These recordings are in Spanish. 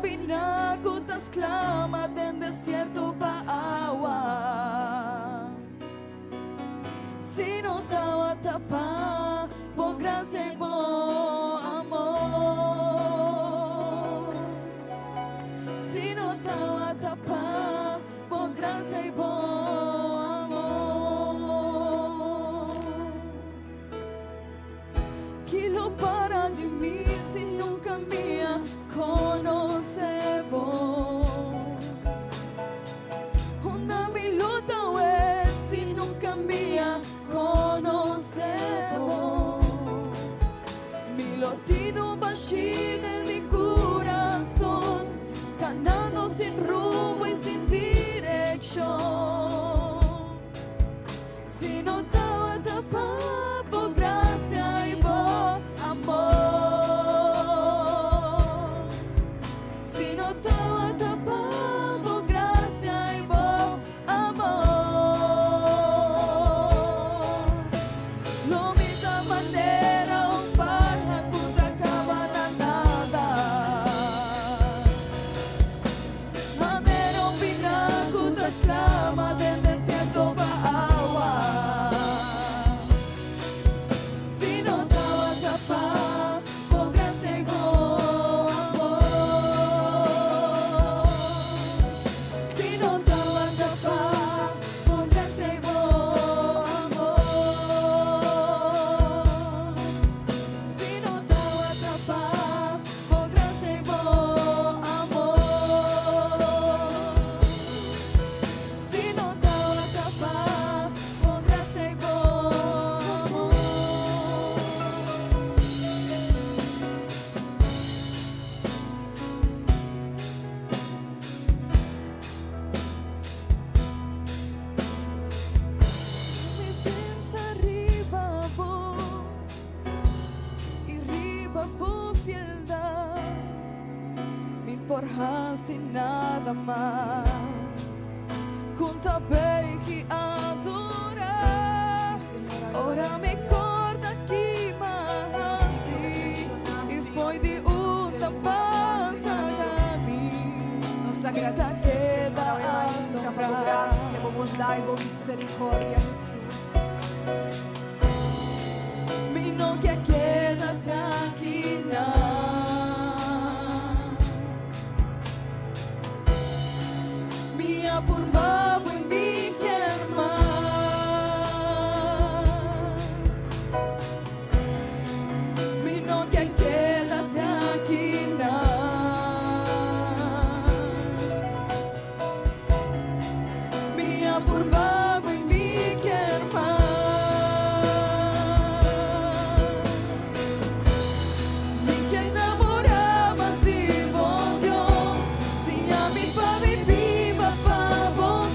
pinakutas clama del desierto pa agua. Sino tawa tapa por gracia y por amor. Sino tawa tapa por gracia y por amor. ¿Quién lo para de mí si nunca me conocemos? Una mi luta es si nunca me conocemos. Mi lotino bashing en mi corazón, ganando sin rumbo y sin dirección. Si no estaba tapada por gracia y por amor. Si no estaba tapada por gracia y por amor. No misma manera un pájaro acaba la nada. Madera un pináculo exclama del desierto pa agua. Si no estaba tapada por gracia y por amor. Si no estaba tapada por gracia y por amor. Si no estaba tapada por gracia y por amor. Si no estaba tapada por gracia y por amor. Mi pensa arriba vos y arriba por fieldad. Me importa sin nada más. Junto a Beji adorar. Ora me corda aqui mais e foi de outra passa a mim. Nos agradecemos, Senhor, ao Emaísca, por graça, por bondade, por misericórdia, Jesus. Mi no que queda tranquila. Minha por babo e me quer mais. Mi no que queda tranquila. Minha por babo e me quer mais. Me quer enamorar, mas de bom Deus. Se a mim para viver, para bom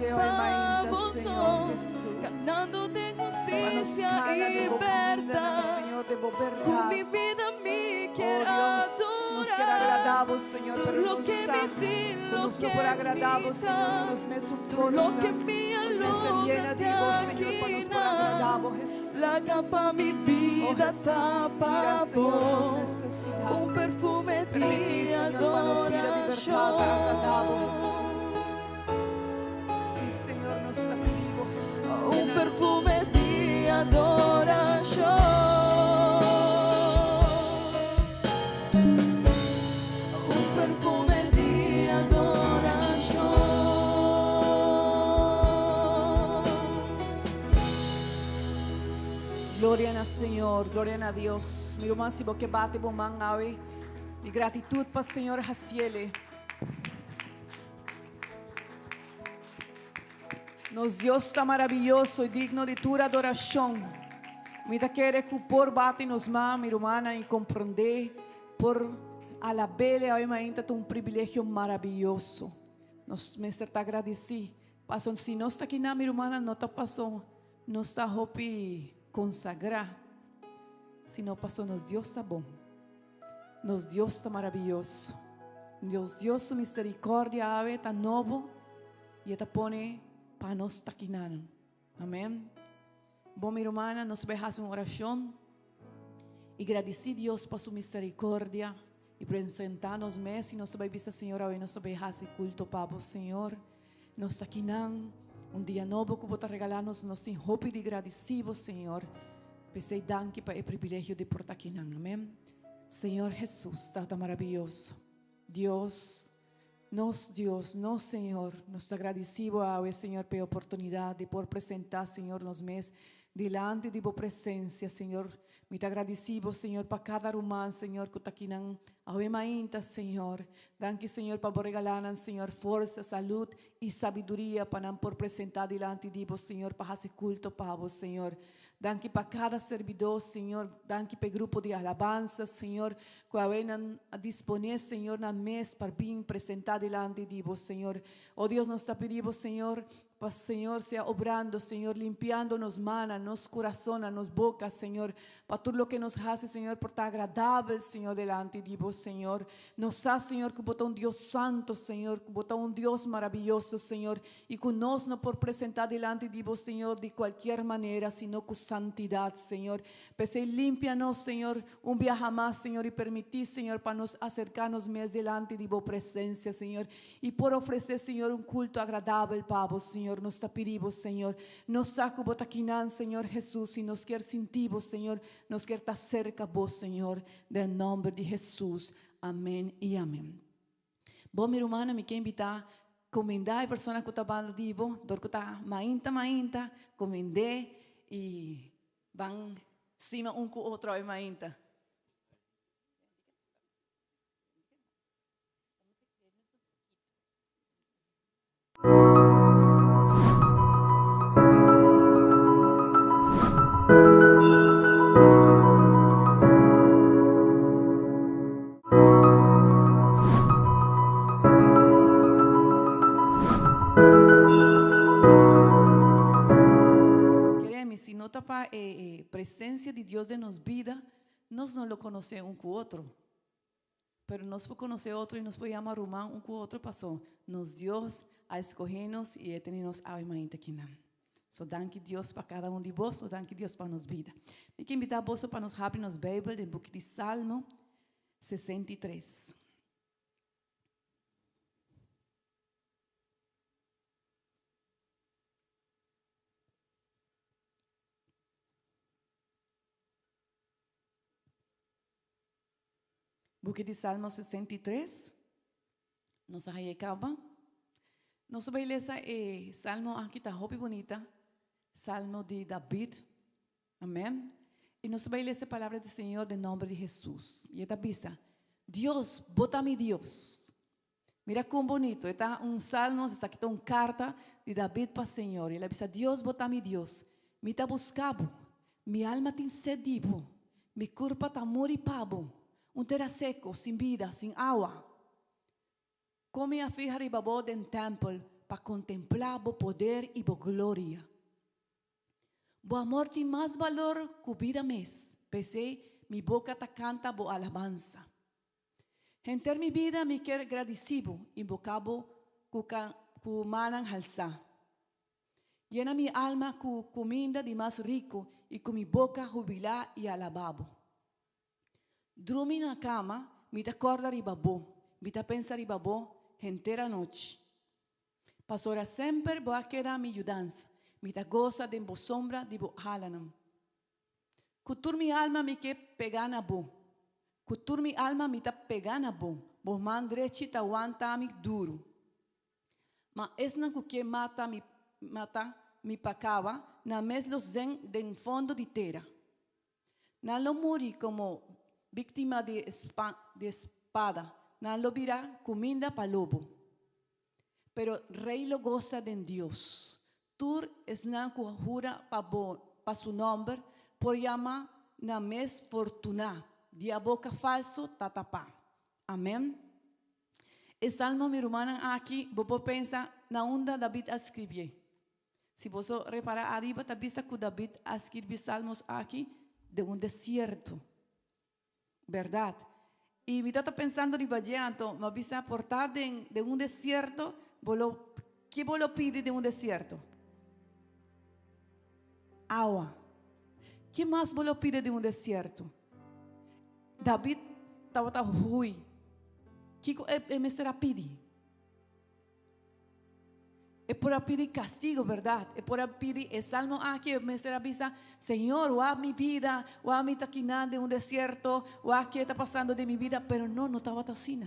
deseo, hermanita, pavo Señor son, Jesús. ganando de Para nos justicia cala y de comida, verdad. Señor, de Con verdad. mi vida me Oh quiero Dios, nos queda adorar. agradable, Señor, Tú pero lo nos que sa, me di, lo nos no que por agradable, me Señor, da. nos me su Tú fuerza, lo que me nos me está llena de vos, Señor, para nos por agradable, Jesús. La capa mi Oh vida Jesús, tapa mira, Señor, nos por necesitamos. un perfume Permití, de Señor, para nos vida libertad, agradable, adoración. Jesús. Sí, Señor, nos la pedimos, Jesús. Un Llénanos. perfume de adoración. Un perfume de adoración. Gloria al Señor, gloria a Dios. Miro más si vos que bate bomán ave. Y gratitud para el Señor Jaciele. Nos Dios está maravilloso y digno de tu adoración. Mira que recupor bate nos má, mi hermana, y comprender por a la bela ainda um privilégio maravilhoso. Nos me está agradecido. Passou se nós está aqui na minha irmã, não está passou, não está hopi consagrar. Se não passou, nos Deus está bom. Nos Deus está maravilhoso. Deus su misericórdia ave está novo e está pone para nós está aqui na. Amém. Bom, minha irmã, nos vejas uma oração e agradecer Deus por sua misericórdia. E apresentar-nos mais e nós vai ver, Senhor, hoje nós vai fazer culto para o Senhor. Nós aqui não, dia novo que você regalar-nos, nós temos hope de agradecido, Senhor. Pensei, danke para o privilégio de portar aqui não, amém? Senhor Jesus, está maravilhoso. Deus, Senhor, nós agradecemos ao Senhor pela oportunidade de poder apresentar, Senhor, nos mês delante de tua presença, Senhor. Muito agradecido, Senhor, para cada irmão, Senhor, que está aqui na ainda, Senhor. Danke, Senhor, para regalar, Senhor, força, saúde e sabedoria para por apresentar delante de vos, Senhor, para fazer culto para vos, Senhor. Danke para cada servidor, Senhor. Danke para o grupo de alabança, Senhor, que venham a disponer, Senhor, na mesa para vir apresentar delante de vos, Senhor. Oh Deus, nós te pedimos, Senhor, para Senhor sea obrando, Senhor, limpiando nos manos, nos corazones, nos bocas, Senhor, para tudo o que nos hace, Senhor, por estar agradável, Senhor, delante de vos, Senhor. Nos hace, Senhor, que botar Deus santo, Senhor, que botar Deus maravilhoso, Senhor, e que nós não por apresentar delante de vos, Senhor, de qualquer maneira, sino com santidade, Senhor. Pese limpia-nos, Senhor, viaje mais, Senhor, e permitir, Senhor, para nos acercarnos mais delante de vos presença, Senhor, e por oferecer, Senhor, culto agradável para vos, Senhor. Nos te pedimos, Senhor, nos saco botaquinan, Senhor Jesus, e nos quer sentir vos, Senhor, nos quer estar cerca vos, Senhor, em nome de Jesus. Amém e amém. Bom, minha irmã, me quer invitar a comendar a pessoa que está falando de vos, que está mainta, comendar e vão cima com o outro, é mainta. Se nota para a presença de Deus de nos vida, nós não lo conhecemos com o outro, mas nós podemos conhecer outro e nós podemos amar um com o outro. Passou, nos Deus a escolher-nos e a ter-nos a imagem aqui. So, danke Deus para cada de vós, so, danke Deus para nos vida. Eu quero invitar vós para nos abrir nos Bíblia, no book de Salmo 63. Book de Salmo 63. Nós acaba. Nós vamos ler esse Salmo aqui está muito bonita. Salmo de David. Amém. E nós vamos ler essa palavra do Senhor em nome de Jesus. E esta pisa. Deus, bota-me Deus. Mira como bonito. Está salmo, está aqui uma carta de David para o Senhor. E ele diz: Deus, bota-me Deus. Me está buscando. Minha alma tem sede. Mi corpo está moripado. Terra seco, sem vida, sem água. Como a filha de babó do templo, para contemplar o poder e o glória. O amor tem mais valor que vida mes. Pensei, mi boca ta canta bo alabanza. En ter mi vida me quer agradecido, invocabo ku manang halsa. Llena mi alma ku comida de más rico y con mi boca jubilar y alababo. Dormi na cama, mi ta acorda ribabo, mi ta pensa ribabo entera noche. Pasora sempre boa queda mi ayudanza, mi ta goza de bo sombra de bo halanam. Kutur mi alma mi que pegana bo, kutur mi alma mi ta pegana bo mandrechi ta wanta mi duro. Ma esna ku que mata mi pacava na mes los zen den fondo de terra. Na lo muri como víctima de espada, na lo virá comida pa lobo. Pero rey lo goza de Dios. Tur es na ku jura pa su nombre, por llama na mes fortuna, dia boca falso tatapa. Amém? El salmo mi hermana aqui, vos pensa na onda David escreveu. Se você reparar arriba, está vista que David escreve salmos aqui de desierto. Verdade? E me está pensando de bajanto, me avisa aportar de desierto, ¿qué vos lo pide de desierto? Agua. ¿Qué más vos lo pide de desierto? David estaba ruim. ¿Qué me será pedir? Es por pedir castigo, ¿verdad? Es por pedir el salmo aquí, me será avisa, Señor, o a mi vida, o a mi taquina de desierto, o a qué está pasando de mi vida, pero no estaba así.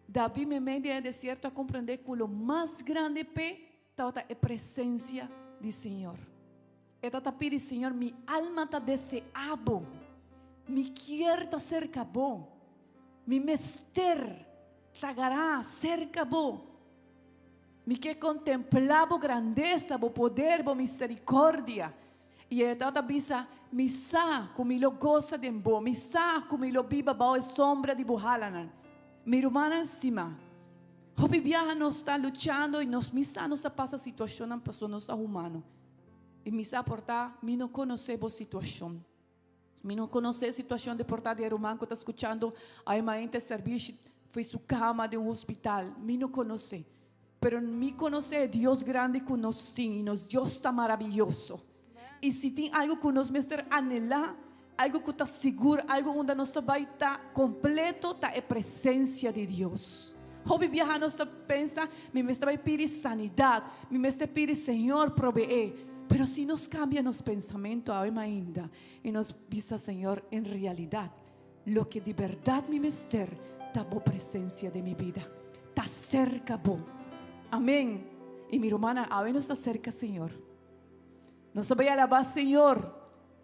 David me mete en el desierto a comprender que lo más grande estaba la presencia del Señor. Esta está pidiendo, Señor, mi alma está deseando, mi quiero cerca vos, mi mester tagará cerca vos. Me que contemplava grandeza, o poder, a misericórdia. E então avisa, me sa como lo goza de bo, me sa como lo viva bao sombra de bohalanan. Mi hermana estima, hoje viaja nos está luchando e nos misa nos passa situação na pessoa nos humano. E me sa portar, me não conhecemos situação. Me não conhece situação de portar de irmão que está escutando a irmã serviço foi sua cama de hospital. Me não conhece. Pero me conoce Dios grande que nos tiene, nos Dios está maravilloso. Y si tiene algo que nos mester anhelar, algo que está seguro, algo donde nos va a estar completo, está en presencia de Dios. Hoy viaja nos pensa, me va a pedir sanidad, me va a pedir Señor provee. Pero si nos cambia los pensamientos ainda y nos visa Señor en realidad, lo que de verdad me mester está en presencia de mi vida, está cerca vos. Amén. Y mi hermana, a ver, nos está cerca, Señor. Nos va a alabar, Señor.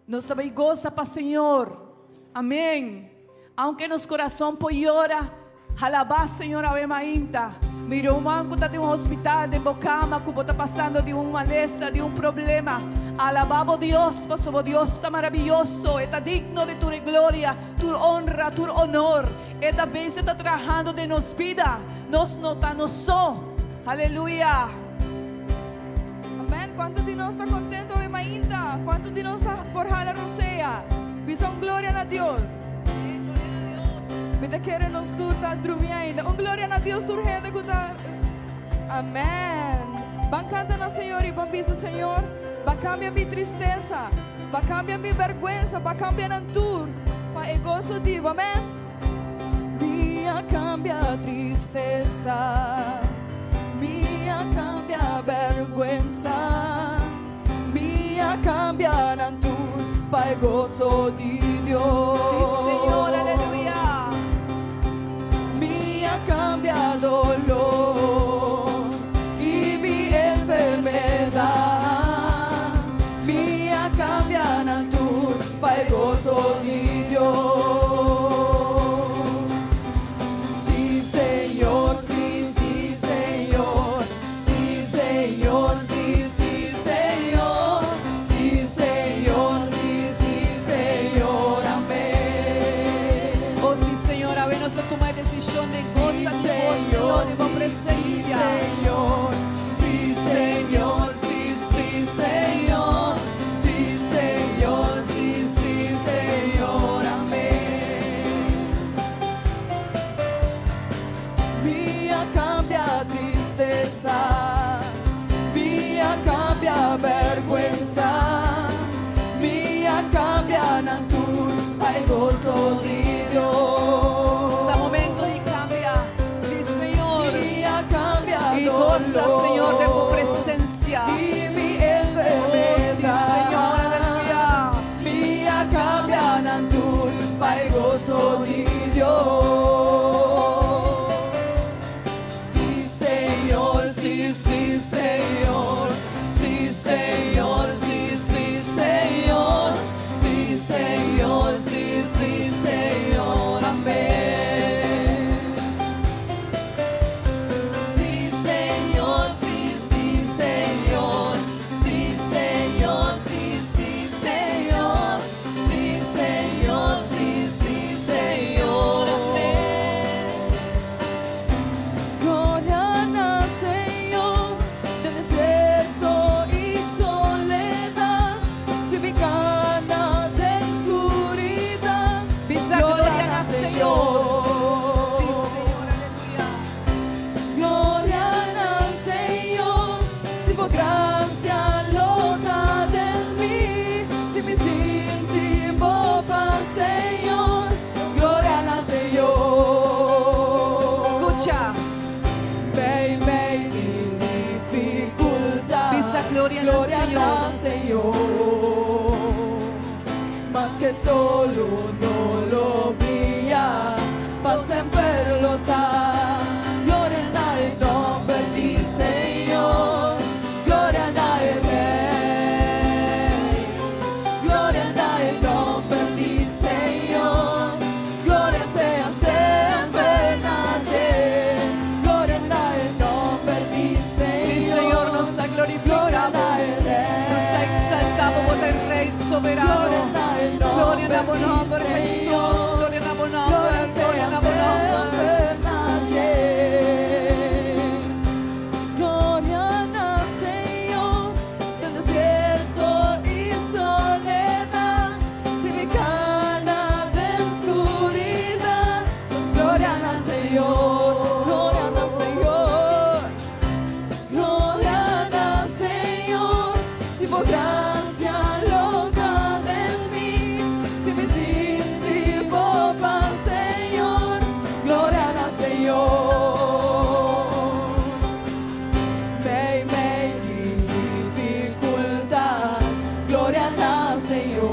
Nos va a goza para Señor. Amén. Aunque nos corazón por llora, alabar, Señor, a ver, mainta. Mi hermano que está de un hospital, de bocama, que está pasando de una maleza, de un problema. Alabamos Dios, porque Dios está maravilloso, está digno de tu gloria, tu honra, tu honor. Esta vez está trabajando de nos vida, nos nota, nos so. Aleluya. Amén. ¿Cuántos de nosotros está contento de Mainta? ¿Cuántos de nosotros está por Jala Rosea? Visão gloria a Dios. Me te quiere nos turta drumi ainda. Gloria a Dios turgente kuta. Amén. Van canta na Senhor e van visa Senhor. Va cambiar mi tristeza, va cambiar mi vergüenza, va cambiar en tu pa el gozo divo. Amén. Mia cambia tristeza. Mia cambia vergüenza, mia cambia natura para el gozo de Dios. Sí, Señor, aleluya. Mia cambia dolor y mi enfermedad, mia cambia natura para el gozo de Dios. Toma decisión de goza, Señor, de tu presencia. Señor, gloria gloria al Señor. al Señor. Más che solo non lo brilla, ma sempre lotta. Gloria al nome di Signore, gloria al Re. Gloria al nome di Signore, gloria sea sempre nadie. Gloria al nome di Sí, Signore. Señor, nos ha glorificado, nos ha exaltado por el Rey soberano. Gloria al nombre de Jesús, gloria al nombre, gloria al nombre. Gloria al Señor, del desierto y soledad, si me cana de oscuridad. Gloria al Señor, gloria al Señor, gloria al Señor, si por gracia logra de mí, si me siento popa, Señor, gloria al Señor. Me dificultad, gloria al Señor,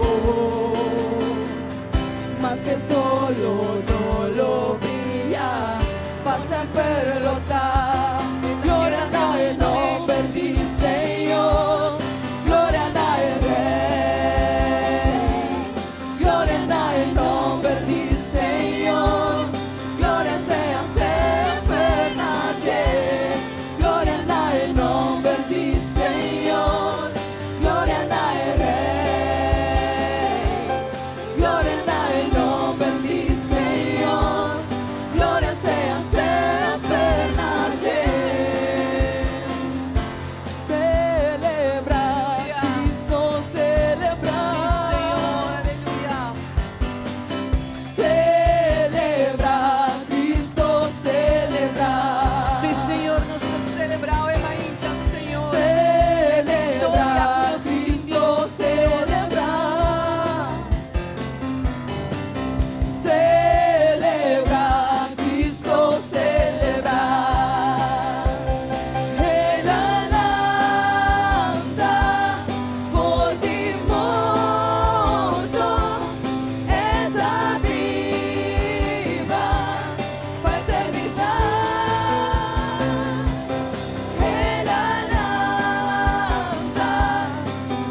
más que solo no lo brilla, pasa per lotta. Gloria al nombre di Señor, gloria al Re. Gloria al nombre di Señor, gloria sea sempre nadie. Gloria al nombre di Señor, gloria al Re. Gloria al nombre di Señor, gloria sea sempre nadie. Celebra, Cristo celebra. Aleluya. Celebra, Cristo celebra. Sí, Señor, nos ha celebrado en Maíta, Señor. Celebra, Cristo celebra. Celebra, Cristo celebra. Él anda por ti morto, está viva para eternidad. Él anda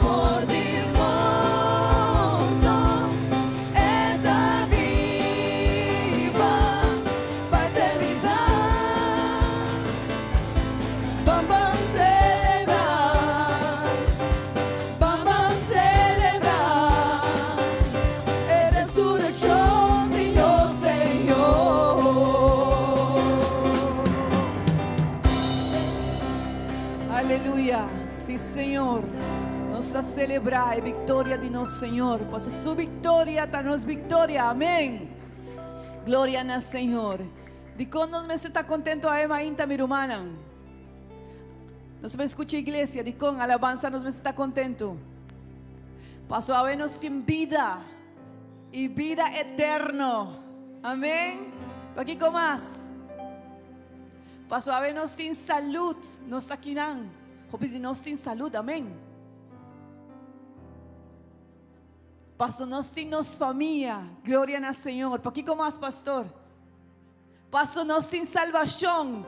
por ti morto, está viva para eternidad. Vamos a celebrar, vamos a celebrar, resurrección de Dios, Señor. Aleluya. Sí, Señor. Nos a celebrar a vitória de nosso Senhor. Pois a sua vitória está nos vitória. Amém. Glória ao Senhor. De quando me está contento a Ema Inta Mirumana. Nos me escucha igreja. De com alabanza nos me está contento. Passo a ver nos tem vida e vida eterno. Amém. Aqui com mais. Passo a ver nos tem saúde. Nos aqui não. Hope nos tem saúde. Amém. Passo nós temos família, glória ao Senhor. Por que como mais, pastor? Passo nós temos salvação.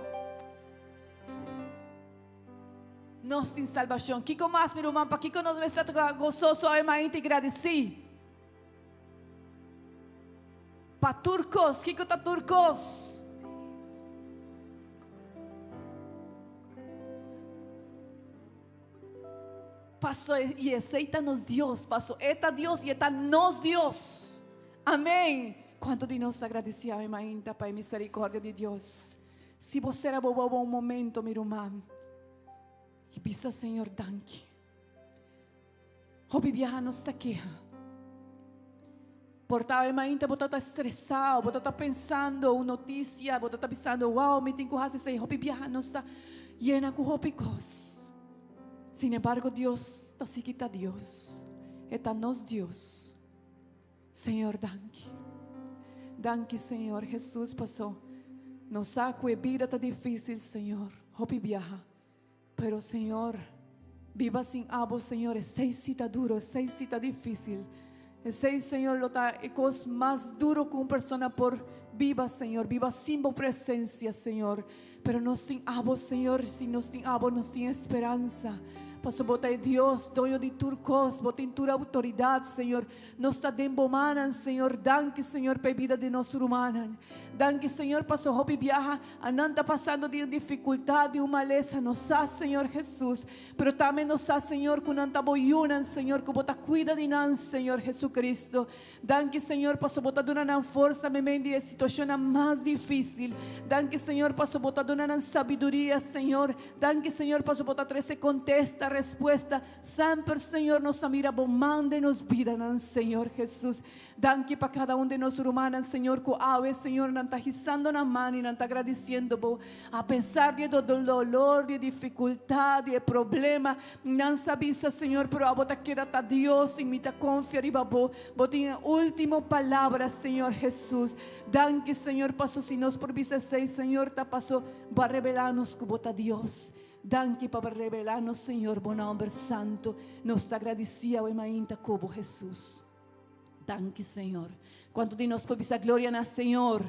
Nós temos salvação. Que como mais, meu irmão? Por que nós estamos gozosos e mais agradecidos? Para turcos, que está turcos? Paso y aceita-nos Dios. Paso eta Dios y eta nos Dios. Amém. Quanto de nós agradecemos, ainda, Pai, misericórdia de Deus. Se você era bobo um momento, meu irmão, e pisa, Senhor, danke. Hoje viajamos aqui. Portava ainda, você está estressado, você está pensando uma notícia, você está pensando, wow, me tenho que fazer, hoje viajamos está llena com hópicos. Sin embargo, Dios, así que está Dios, está nos Dios. Señor, danke. Danke, Señor. Jesús pasó. Nos sacó, vida está difícil, Señor. Hopi viaja. Pero, Señor, Viva sin abo, Señor, ese cita duro, ese cita difícil. Ese, Señor, lo ta ecos más duro que una persona por viva, Señor, viva sin tu presencia, Señor. Pero no sin abo, Señor, si no sin abo, no sin esperanza. Paso bota Dios, doyo de turcos, bota en tu autoridade, Senhor. Nos está dembomanan, Senhor. Danke, Senhor, pe vida de nos humanan. Danke, Senhor, paso hopi viaja, ananda passando de dificuldade, de uma maleza, nos há, Senhor Jesus. Pero também nos há, Senhor, que nanta boyunan, Senhor, que bota cuida de nan, Senhor Jesucristo. Danke, Senhor, paso bota dona nan força, me mendi a situação mais difícil. Danke, Senhor, paso bota dona nan sabedoria, Senhor. Danke, Senhor, paso bota 13 contesta respuesta. Sempre, Senhor, nos mira, mande-nos vida, Senhor Jesus. Danke para cada de nós humanos, Senhor, que ave, Senhor, não está risando na mão e não está agradecendo, bo. A pesar de todo dolor, de dificuldade, de problema, não sabia, Senhor, pero a bota queda a Deus e me está confiando, bo. Botinha última palavra, Senhor Jesus. Danke, Senhor, passo se nós por seis, Senhor, tá passo va revelar-nos que bota Deus. Danke para revelar-nos, Senhor, bom nome santo. Nos agradecia o mainta como Jesus. Danke, Senhor. Quanto de nós podemos dar glória na Senhor.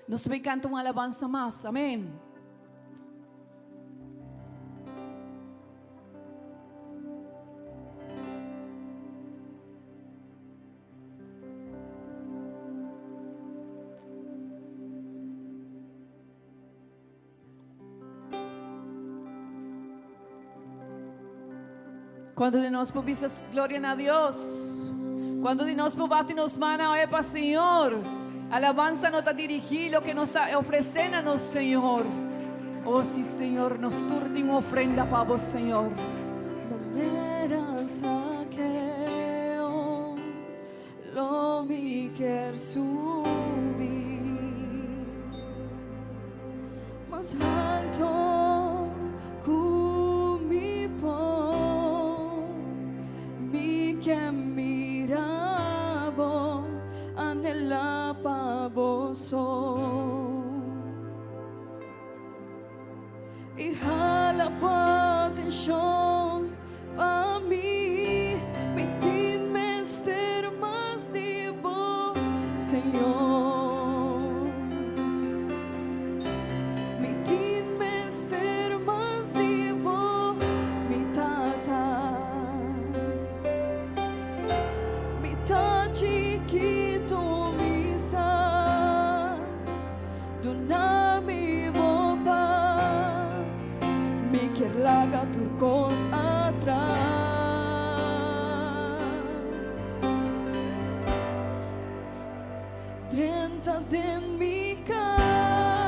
Nos vai cantar uma alabança mais. Amém. Quando de nós podemos glória a Deus. Quando de nós podemos mana é para Senhor. Alabanza nos está dirigindo, que nos está oferecendo a nós, Senhor. Oh, sim, Senhor, nos turte uma ofrenda para vos, Senhor. Lo mi quer subir más alto kumipo mi que mirabo anhela pa boso y jala pa atención pa mí mi tin mester más divo Señor mi tin mester más divo mi tata mi ta chiquito mi sa dunami mo paz mi quier laga turcos atrás Siéntate en mi casa,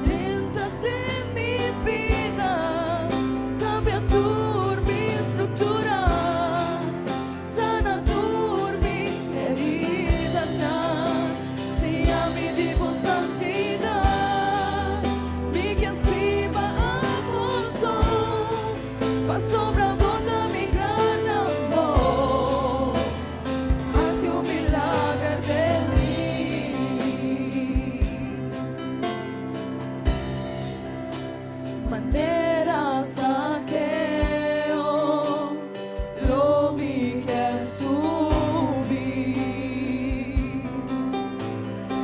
siéntate en mi vida, cambia tu mi estructura, sana tu mi herida, si a mi divo santidad, mi que arriba abuso, pa sobra bota mi gran amor, hace un milagro de manera saqueo lo vi que subí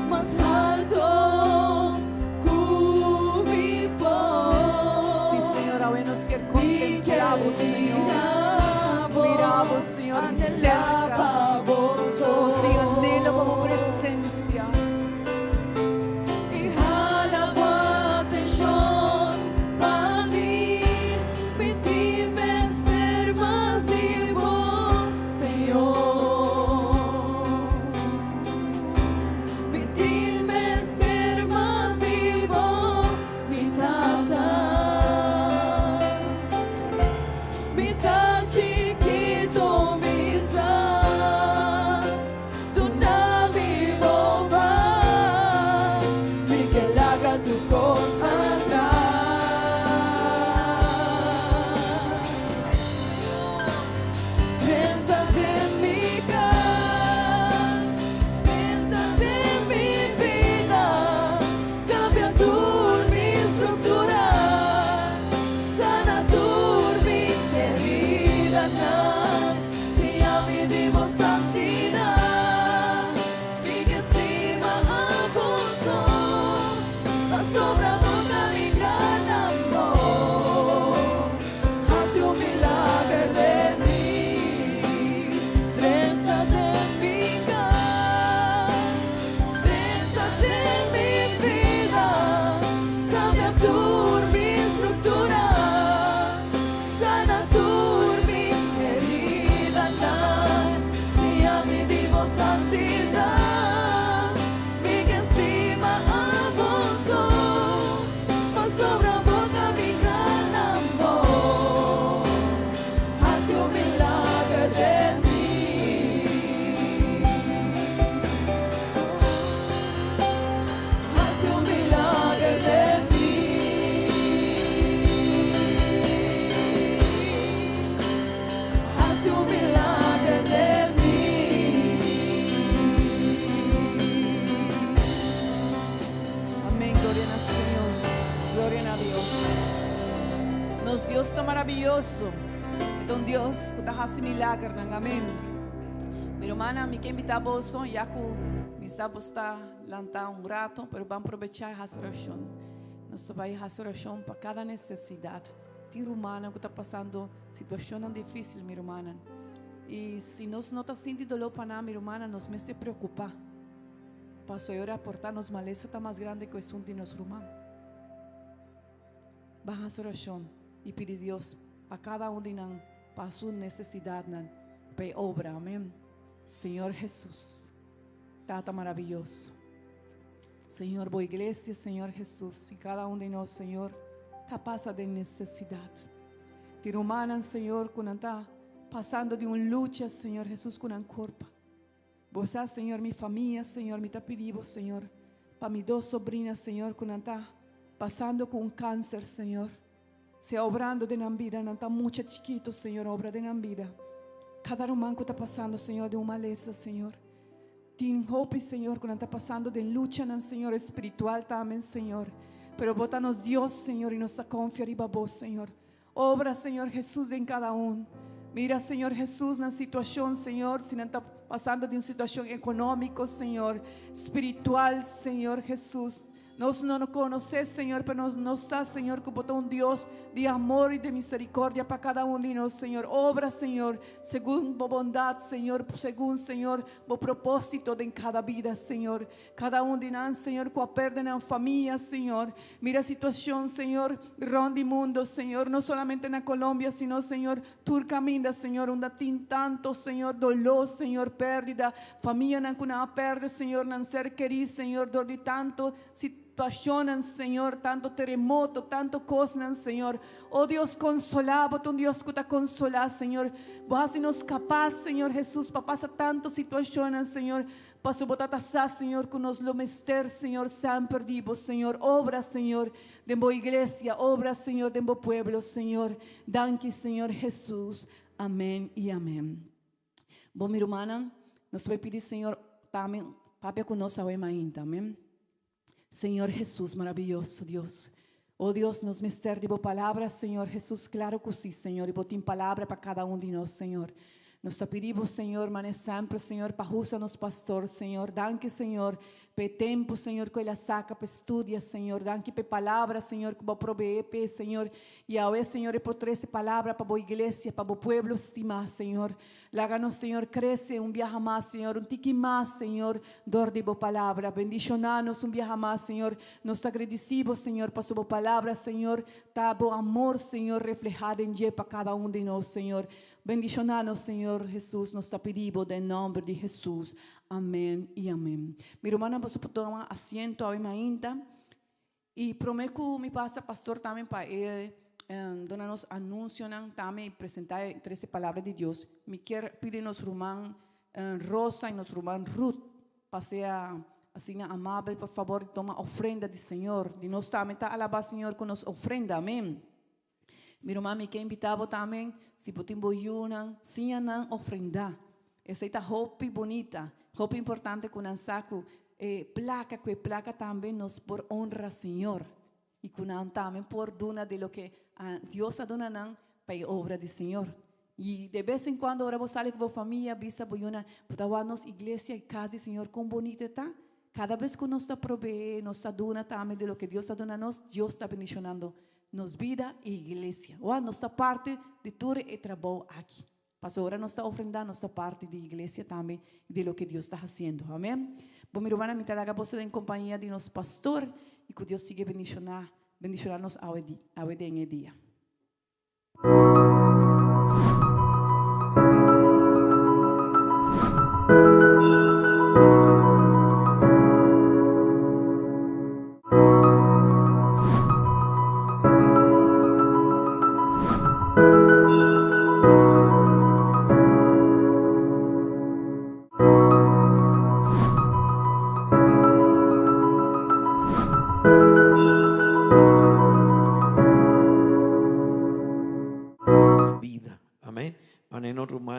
más alto cubipo Sí, Senhor, ao nos quer contemplamos, Senhor. Miramos, Senhor, e cerca. Nos tem anelo como presença. y jala atención para mí, permíteme ser más vivo, Señor. Permíteme ser más vivo, mi tata, mi tan chiquito, mi sa. está maravilloso. Ito ang Diyos, kutahasi milagre ng amen. Pero mana, mi que invitar bolso, ya que mi sabe está lanta un rato, pero vamos aprovechar a oração. Nós vai a oração para cada necessidade. Tem humana que está passando situação difícil, minha irmã. E se nós não está sentindo dolor para nada, minha irmã, nós me se preocupar. Para o Senhor aportar nos maleza está mais grande que o de nosso irmão. Baja a oração e pedir a Deus para cada de nós, para sua necessidade, para a obra, amém. Senhor Jesus, Tata maravilhoso. Senhor, boa igreja, Senhor Jesus, e cada de nós, Senhor, está passando de necessidade. Te humanan, Senhor, quando está passando de uma luta, Senhor Jesus, com um corpo. Vos, Senhor, minha família, Senhor, me está pedindo, Senhor, para minhas duas sobrinhas, Senhor, quando está passando com câncer, Senhor, se obrando de na vida, não está muito chiquito, Senhor, obra de na vida. Cada humano que está passando, Senhor, de uma maleza, Senhor. Tem hope, Senhor, quando está passando de luta, Senhor, espiritual também, Senhor. Pero bota-nos Deus, Senhor, e nos confia em vos, Senhor. Obra, Senhor Jesus, em cada Mira, Senhor Jesus, na situação, Senhor, se não está passando de uma situação econômica, Senhor, espiritual, Senhor Jesus. Nós não nos conhecemos, Senhor, mas nós está, Senhor, que botou Deus de amor e de misericórdia para cada de nós, Senhor. Obra, Senhor, segundo a bondade, Senhor, segundo, Senhor, o propósito de cada vida, Senhor. Cada de nós, Senhor, que perde na família, Senhor. Mira a situação, Senhor, ronde mundo, Senhor, não somente na Colômbia, sino, Senhor, turcaminda, Senhor, onde tem tanto, Senhor, dolor, Senhor, pérdida, família não perde, Senhor, não ser querido, Senhor, dor de tanto, situaciones, Señor, tanto terremoto, tanto cosas, Señor. Oh Dios, consolado, un Dios que te consola, Señor. Vos hacenos capaz, Señor Jesús, para pasar tantas situaciones, Señor. Paso botatasa, Señor, que nos lo mester, Señor, sean perdidos, Señor. Obra, Señor, de mi iglesia, obra, Señor, de mi pueblo, Señor. Danke, Señor Jesús. Amén y amén. Bom, minha irmã, nós vamos pedir, Senhor, também, papai conosco, amém. Senhor Jesus, maravilhoso Deus. Oh Deus, nos mister de boa palavra, Senhor Jesus, claro que sim, Senhor, e botem palavra para cada de nós, Senhor. Nos pedimos, Senhor, mas sempre, Senhor, para usa-nos, pastor, Senhor. Danke, Senhor, pe tempo, Senhor, que ela saca para estudia, Senhor. Danke pe palavra, Senhor, que vai proveer, pe, Senhor. E agora, Senhor, por 13 palavras para a igreja, para o povo estimar, Senhor. Láganos, Senhor, cresce viaje mais, Senhor, tique mais, Senhor, dor de boa palavra. Bendicionanos viaje mais, Senhor. Nos agradecemos, Senhor, para sua palavra, Senhor. Tá bom amor, Senhor, reflejado em dia para cada de nós, Senhor. Bendicionanos, Senhor Jesus, nos pedimos em nome de Jesus. Amém e amém. Minha irmã, você pode tomar assento ainda. E prometo que me passa, pastor, também para ele, dar-nos anúncio também e apresentar 13 palavras de Deus. Me quer pedir nossa irmã Rosa e nossa irmã Ruth, para ser assim amável, por favor, toma ofrenda do Senhor. De nós também está alabar, Senhor, com nos ofrenda. Amém. Minha irmã me quer invitar também, se você boiuna, sim, não ofrendar. Essa é a roupa bonita, roupa importante com um saco, placa, que placa também nos por honra, Senhor. E com também por dona de lo que Deus a dona para a obra do Senhor. E de vez em quando, ora você sale com a família, visa boiuna, para nos igreja e casa, Senhor, com bonita está. Cada vez que nós está provee, nós está dona também de lo que Deus a dona nos, Deus está bendicionando nos vida e igreja. Ou nossa parte de tudo e trabalho aqui. Pastor, agora nós está ofrendando nossa parte de igreja também de lo que Deus está fazendo. Amém? Bom, minha irmã, me traga você em companhia de nosso pastor e que Deus siga bendicionar-nos ao dia.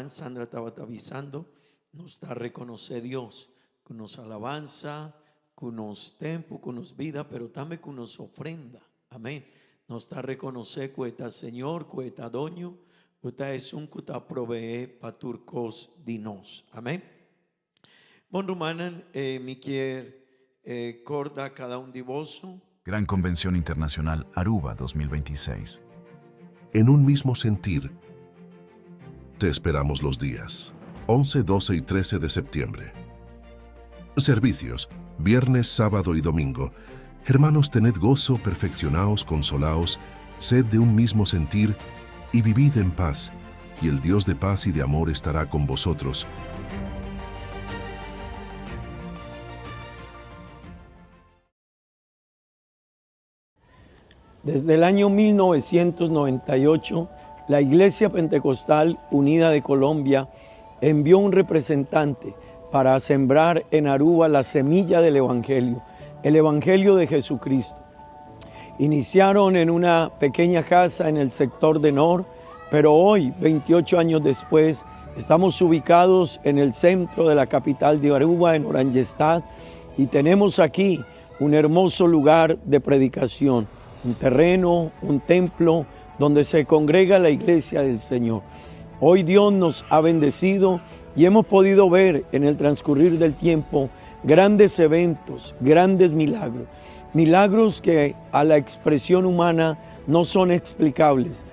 Sandra estaba avisando, nos da a reconocer Dios con nos alabanza, con nos tempo, con nos vida, pero también con nos ofrenda. Amén. nos da reconocer que está Señor, que está doño, que es un que está provee para turcos dinos. Amén. Bon romanan, mi quier corda cada un divoso. Gran Convención Internacional Aruba 2026. En un mismo sentir, te esperamos los días 11, 12 y 13 de septiembre. Servicios, viernes, sábado y domingo. Hermanos, tened gozo, perfeccionaos, consolaos, sed de un mismo sentir y vivid en paz, y el Dios de paz y de amor estará con vosotros. Desde el año 1998, la Iglesia Pentecostal Unida de Colombia envió un representante para sembrar en Aruba la semilla del Evangelio, el Evangelio de Jesucristo. Iniciaron en una pequeña casa en el sector de Nor, pero hoy, 28 años después, estamos ubicados en el centro de la capital de Aruba, en Orangestad, y tenemos aquí un hermoso lugar de predicación, un terreno, un templo donde se congrega la iglesia del Señor. Hoy Dios nos ha bendecido y hemos podido ver en el transcurrir del tiempo grandes eventos, grandes milagros, milagros que a la expresión humana no son explicables.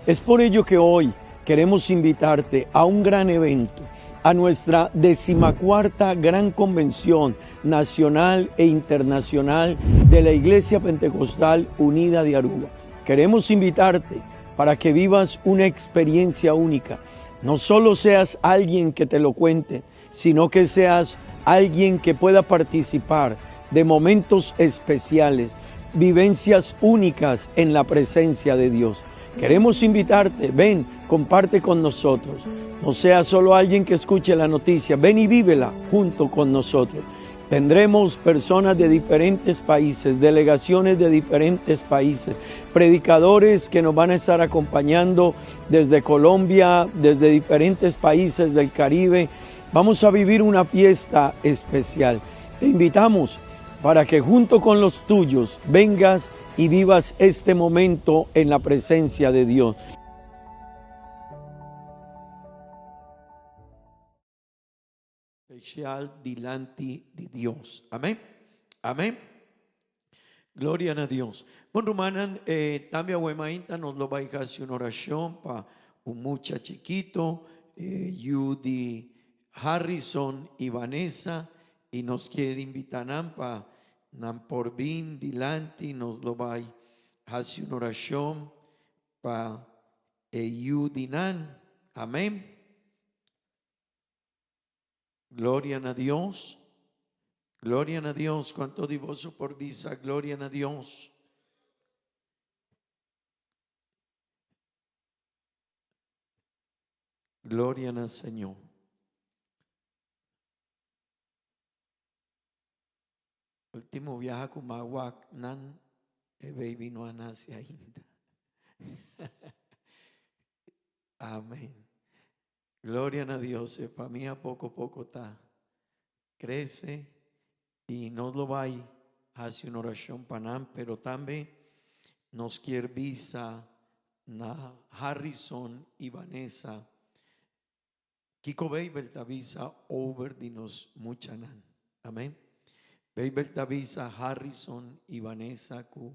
Es por ello que hoy queremos invitarte a un gran evento, a nuestra 14ª Gran Convención Nacional e Internacional de la Iglesia Pentecostal Unida de Aruba. Queremos invitarte para que vivas una experiencia única. No solo seas alguien que te lo cuente, sino que seas alguien que pueda participar de momentos especiales, vivencias únicas en la presencia de Dios. Queremos invitarte, ven, comparte con nosotros. No seas solo alguien que escuche la noticia, ven y vívela junto con nosotros. Tendremos personas de diferentes países, delegaciones de diferentes países, predicadores que nos van a estar acompañando desde Colombia, desde diferentes países del Caribe. Vamos a vivir una fiesta especial. Te invitamos para que junto con los tuyos vengas y vivas este momento en la presencia de Dios. Especial delante de Dios. Amén. Amén. Gloria a Dios. Bueno, hermanan, también Huemainta nos lo va a hacer una oración para un muchacho chiquito, Judy Harrison y Vanessa, y nos quiere invitar para por bien delante, nos lo va a hacer una oración para Judy Nan. Amén. Gloria a Dios. Gloria a Dios. Cuánto divoso por visa. Gloria a Dios. Gloria al Señor. Último viaje con Maguac, nan, baby no nace ainda. Amén. Gloria a Dios. Para mí a poco está. Crece y nos lo va a hacer una oración para nan, pero también nos quiere visa na Harrison y Vanessa. Kiko Beibel visa over dinos muchanan. Amén. Beibel visa Harrison y Vanessa ku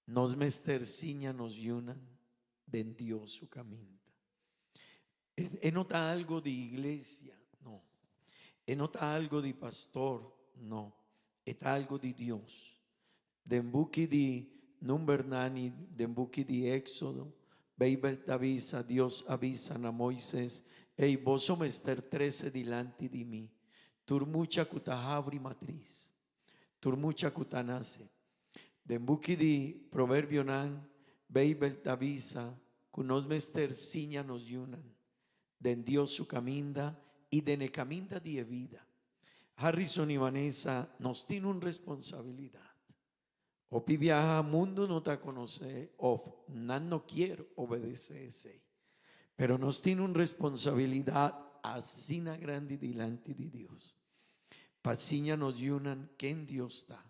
nos mesterciña nos yunan de Dios su camino. ¿Es nota algo de iglesia? No. ¿Es nota algo de pastor? No. Es algo de Dios. Dembuki di number nani, dembuki di Éxodo, Beibel avisa, Dios avisa a Moisés, hey, vos somester 13 delante de mí, turmucha kutahabri matriz, turmucha kutanase. Dembuki di proverbio nan, Beibel avisa, kunos mester siña nos yunan. De Dios su caminda y de ne caminda de vida. Harrison y Vanessa nos tienen una responsabilidad. O pi viaja mundo no te conoce, o no quiero obedecer. Pero nos tiene una responsabilidad así grande delante de Dios. Pasiña nos yunan que en Dios está.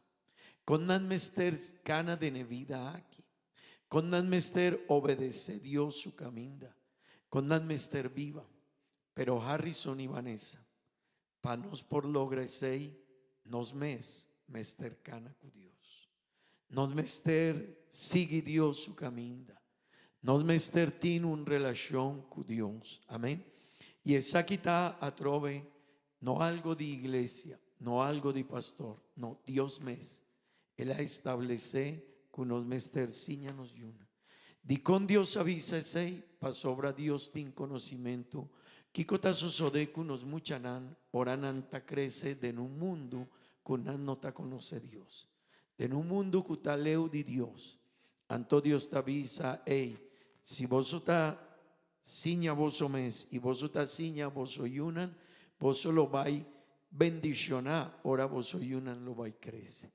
Con nan mester cana de ne vida aquí. Con nan mester obedece Dios su caminda. Con nan mester viva. Pero Harrison y Vanessa, panos por logresei, nos mester cana cu Dios. Nos mester sigue Dios su caminda. Nos mester tiene un relación con Dios. Amén. Y esa quita atrove no algo de iglesia, no algo de pastor, no, Dios mes. Él a establece que nos mester ciñanos y una. Di con Dios avisa ese, pa sobra Dios tin conocimiento. Kiko ta sosode que nos muchanan, oranan ta crece de un mundo con no ta conoce Dios. De un mundo que ta leu de Dios. Anto Dios te avisa, hey, si vos ta ciña vos mes y vos ta ciña vos oyunan, vos lo vais bendicionar, ahora vos oyunan lo vais crece.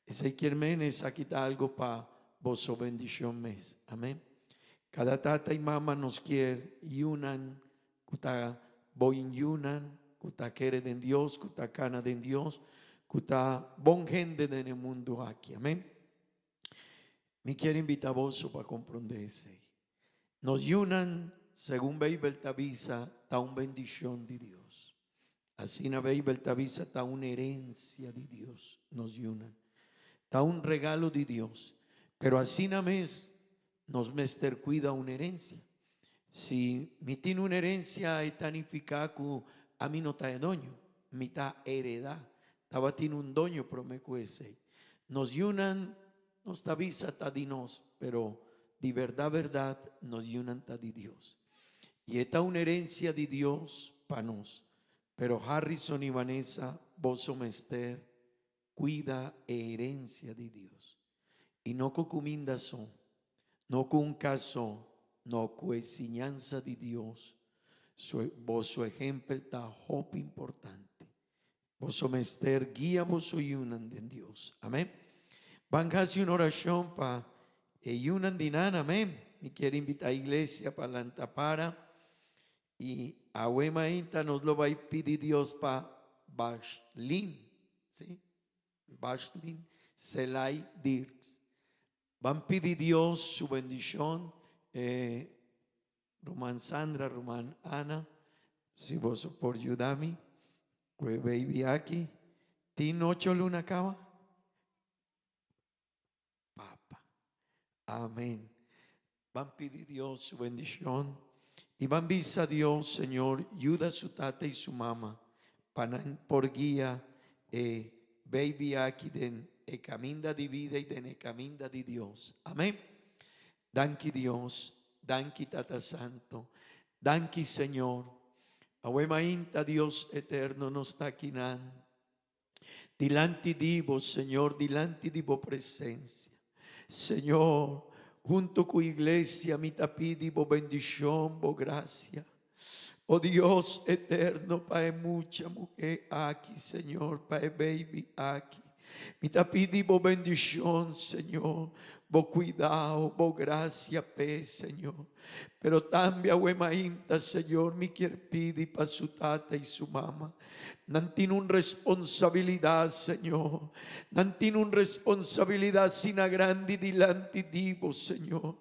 Ese quien es aquí está algo para vos bendición mes. Amén. Cada tata y mamá nos quiere yunan, kuta boin yunan, kuta quiere de Dios, kuta cana de Dios, kuta bon gente en el mundo aquí. Amén. Me quiero invitar a vos para comprender ese. Nos yunan, según Bible avisa, está una bendición de Dios. Así na Bible avisa, está una herencia de Dios. Nos yunan. Está un regalo de Dios. Pero así na mes, nos mester cuida una herencia. Si mi tiene una herencia, es tanificada que a mí no está de doño, mi está heredad. Estaba tiene un doño, prometo ese. Nos yunan, nos avisa, está de nos, pero de verdad, nos yunan está de Dios. Y esta una herencia de Dios para nos. Pero Harrison y Vanessa, vos mester, cuida herencia de Dios. Y no cocuminda son, no con un caso, no con enseñanza de Dios. Vos su ejemplo está muy importante. Vos mester, guía vos yunan de Dios. Amén. Van a hacer una oración para yunan dinan. Amén. Me quiere invitar a iglesia para la antapara. Y a Huemainta nos lo va a pedir Dios para Bashlin. ¿Sí? Bashlin Selay Dirks. Van a pedir Dios su bendición. Román Sandra, Román Ana, si vos por ayudarme, pues baby aquí, ¿tin 8 luna cava? Papa, amén. Van a pedir Dios su bendición y van a pedir a Dios, Señor, ayuda a su tata y su mamá, para por guía, baby aquí den camino de vida y den camino de Dios. Amén. Danki Dios, danki Tata Santo, danki Señor. Ahuemainta Dios eterno nos está quinan. Dilanti divo, Señor, dilanti divo presencia. Señor, junto con iglesia, mi tapi divo bendición, bo gracia. Oh Dios eterno, Padre, mucha mujer aquí, Señor, Padre, baby aquí. Mi tapi divo bendición, Señor. Bo cuidado, bo gracia, Señor. Pero también Huemainta, Señor, mi quiere pedir para su tata y su mamá. No tiene una responsabilidad, Señor. No tiene una responsabilidad sin a grande dilante divo, Señor.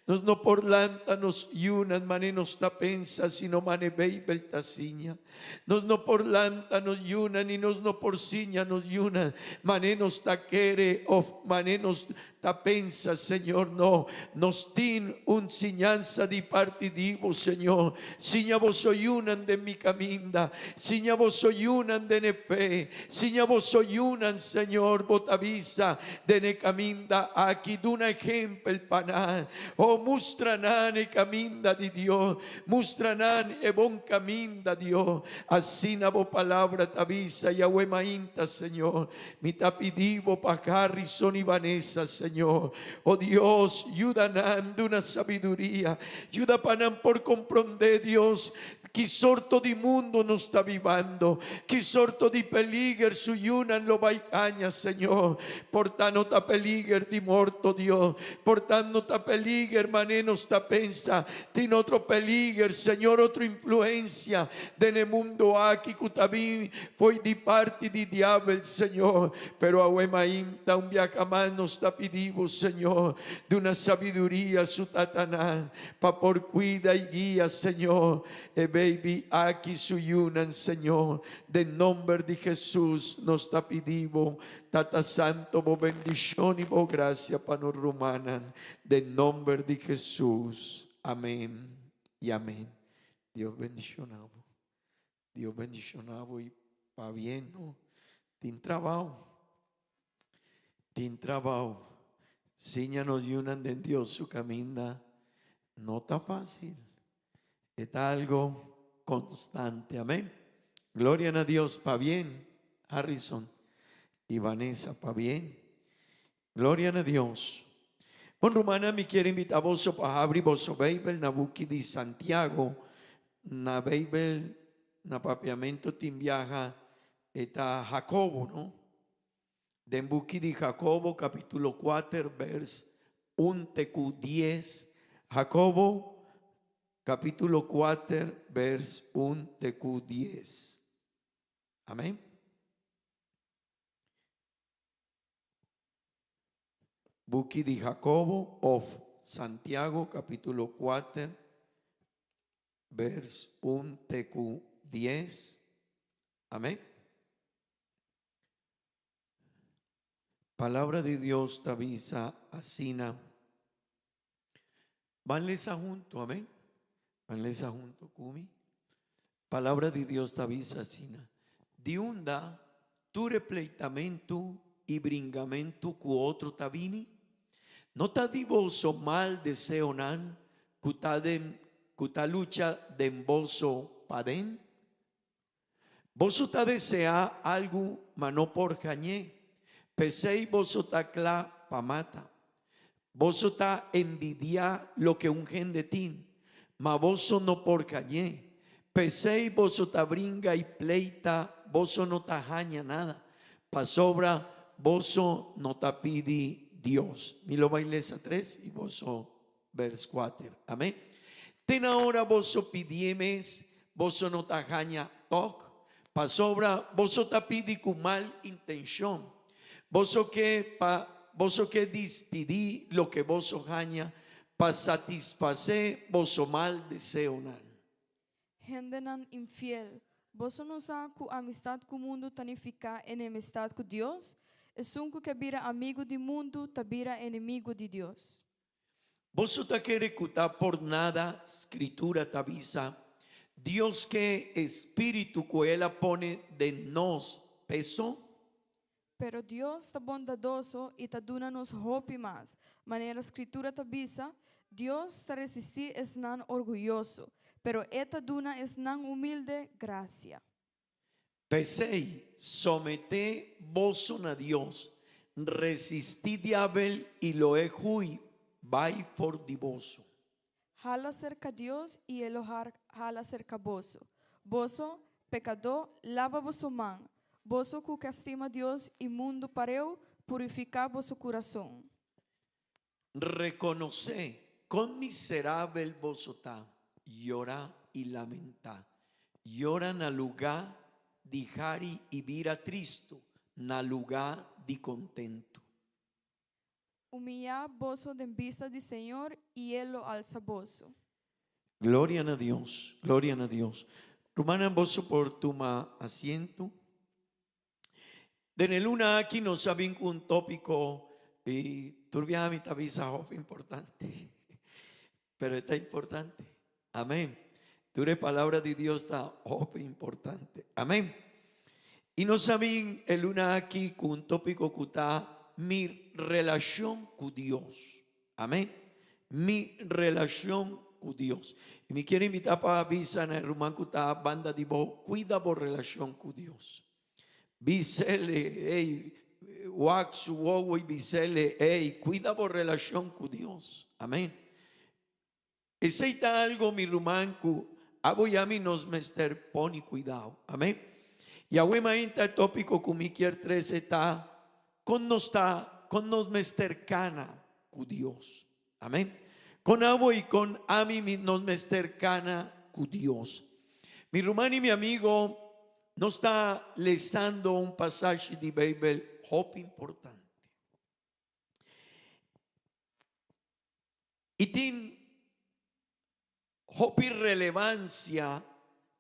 Nos no por lanta nos yunan, mane nos ta pensa, sino mane beibel ta siña. Nos no por lanta nos yunan, y nos no por siña nos yunan. Mane nos ta quere, o mane nos ta pensa, Señor, no. Nos tin un enseñanza di parte divo, Señor. Siña vos oyunan de mi caminda. Siña vos oyunan de ne fe. Siña vos oyunan, Señor, botavisa de ne caminda. Aquí duna ejemplo el panal. Oh, mustranan e caminda di Dios. Mustranan e bon caminda Dios. Así na bo palabra tavisa y Huemainta, Señor. Mi tapidivo pa Harrison y Vanessa, Señor. Oh Dios, ayúdanos de una sabiduría. Ayuda panan por comprender, Dios, Che sorto di mondo non sta vivendo, che sorto di peligro su yunan lo baicaña, Señor, portando ta peligro di morto, Dios, portando ta peligro, maneno sta pensa, tin otro peligro, Señor, otra influencia de ne mundo aquí, cutabín, fue di parte di diablo, Señor, pero ahuemainta un viacamán nos está pidiendo, Señor, de una sabiduría su tatanán, pa por cuida y guía, Señor, baby, aquí su yunan, Señor, de nombre de Jesús nos está pidiendo, tata santo, bo bendición y bo gracia para nos rumanan, de nombre de Jesús, amén y amén. Dios bendicionado, Dios bendicionado y pa bien, ¿no? Tin trabajo, síñanos yunan de Dios su camina, no está fácil. Está algo constante, amén. Gloria a Dios, pa bien, Harrison y Vanessa, pa bien. Gloria a Dios. Bon Romana me quiere invitar vos para abrir vos Bible na buki de Santiago, na Bible na papiamento tin viaja está Jacobo, ¿no? Den buki de Jacobo capítulo 4 vers 1-10. Jacobo capítulo 4, vers 1-10. Amén. Buki de Jacobo of Santiago, capítulo 4, vers 1-10. Amén. Palabra de Dios te avisa asina. Vanles junto, amén. Vanles junto, Kumi. Palabra de Dios te avisa asina. Diunda tu repleitamento y bringamento cu otro tabini. No ta divoso mal deseo nan, cuta lucha de emboso paden. Voso ta desea algo, mano por cañé. Pesei voso ta cla pamata. Voso ta envidia lo que ungen de tin. Ma voso no por cañé. Pesei voso ta bringa y pleita. Voso no ta jaña nada. Pa sobra voso no ta pidi Dios. Milo bailesa 3 y voso vers 4. Amén. Ten ahora voso pidiemes. Voso no ta jaña toc. Pa sobra voso ta pidi con mal intención. Voso que despidí lo que voso jaña, pa satisfacer voso mal deseo nan. Hendenan infiel, voso não sa ku amistad com o mundo tanifica enemistad com Deus, e sunco que bira amigo do mundo tabira inimigo de Deus. Voso ta quere cutar por nada, escritura tabisa, Dios que espíritu que ela pone de nos peso. Pero Deus está bondadoso e está dando-nos roupa mais. Maneira a escritura tabisa, Deus está resistir es nan orgulhoso, pero eta duna es nan humilde gracia. Pesei, somete voso na Dios, resistí diabel y lo ejui, vai for divoso. Hala cerca Deus e ele hala cerca vosso. Vosso, pecador, lava vosso mão. Vosso que estima Deus e mundo pareu, purificar vosso coração. Reconoce con miserable voso ta, llora y lamenta. Llora na lugar di jari y vira tristo, na lugar di contento. Humillar vosso de vista do Senhor e ele lo alza vosso. Gloria a Dios, gloria a Dios. Romana voso por tu asiento. De luna aquí nos saben un tópico y turbia mi tabisa importante, pero está importante. Amén. Dure palabra de Dios está importante. Amén. Y nos saben el luna aquí con un tópico que está mi relación con Dios. Amén. Mi relación con Dios. Y me quiere invitar para avisar en el rumán que está banda de voz, cuida por relación con Dios. Bisele, wax, wow, y bisele, cuida por relación con Dios. Amén. Ese está algo, mi rumanco, aboyami nos mester poni cuidado. Amén. Y awe mainta tópico kumikier 13 está con nos mester cana cu Dios. Amén. Con abo y con ami nos mester cana cu Dios. Mi rumano y mi amigo nos está leyendo un pasaje de Biblia muy importante. Y tiene relevancia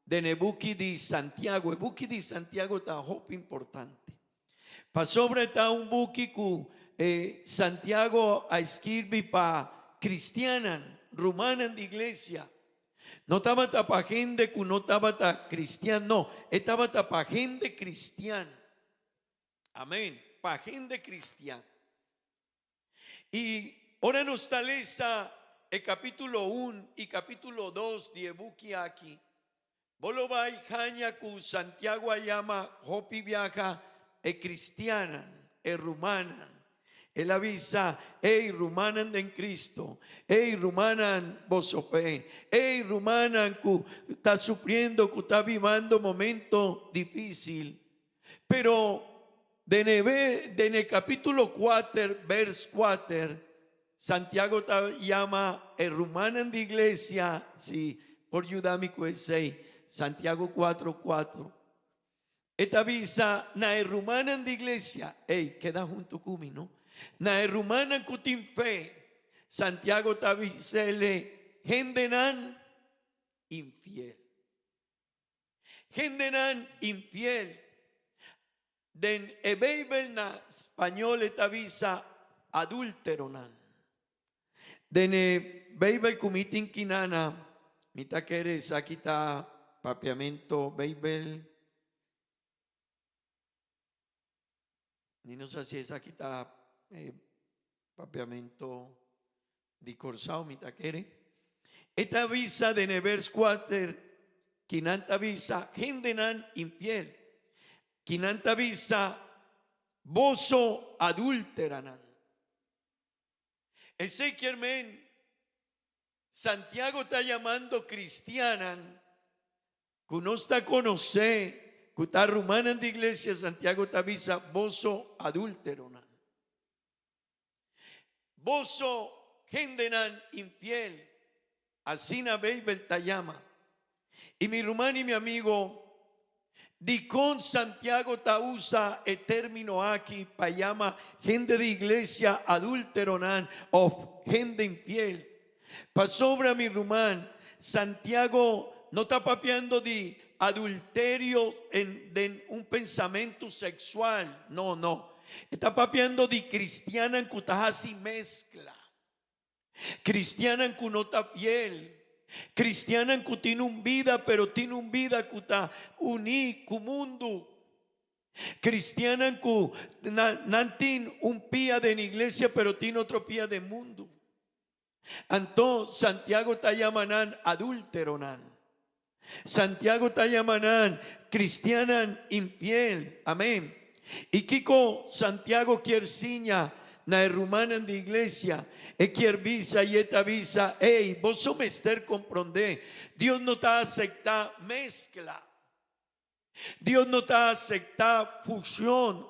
de Nebuki de Santiago. El buki de Santiago está muy importante. Pa sobre está un buki que Santiago a escribir para cristianas, rumanas de iglesia. No estaba para gente que no estaba cristiana, no, estaba para gente cristiana. Amén, para gente cristiana. Y ahora nos está leyendo el capítulo 1 y capítulo 2 de Ebuki aquí. Bolobay Hanya ku Santiago llama Hopi viaja cristiana, rumana. Él avisa, hey, rumanan en Cristo, hey, rumanan vosofe, hey, rumanan que está sufriendo, que está viviendo momento difícil. Pero en el capítulo 4, verso 4, Santiago llama rumanan de iglesia, sí, por ayudarme con ese, Santiago 4:4. Esta avisa, na rumanan de iglesia, hey, queda junto conmigo, ¿no? Na rumana kutin fe, Santiago tavisele gendenan infiel. Gendenan infiel. Den ebeibel na español etavisa adulteronan. Den ebeibel kumitin kinana, mita queres aquí está papiamento beibel. Ni no sé si es aquí está papiamento di corsao mitaquere. Esta visa de nevers quater, quinanta visa, gendenan infiel, quinanta visa, boso adulteranan. Ese quiermen, Santiago está llamando cristianan, que no está conocer, que está rumana de iglesia, Santiago está visa, boso adulteronan. Boso gendenan infiel, así na Bibel te llama. Y mi hermano y mi amigo, di con Santiago ta usa el término aquí para llama gente de iglesia adulteronan o gente infiel. Pa sobra mi rumán, Santiago no está papeando de adulterio en un pensamiento sexual, no. Está papeando de cristiana en que está mezcla. Cristiana en que no está fiel. Cristiana en que tiene un vida, pero tiene un vida que está unido con mundo. Cristiana en que no tiene un pía de la iglesia, pero tiene otro pía de mundo. Entonces Santiago está llamando adulteronan. Santiago está llamando cristiana infiel. Amén. Y Kiko Santiago quiere siña na rumana de iglesia quiere visa y esta visa, hey, vos somos mester comprende. Dios no está acepta mezcla. Dios no está acepta fusión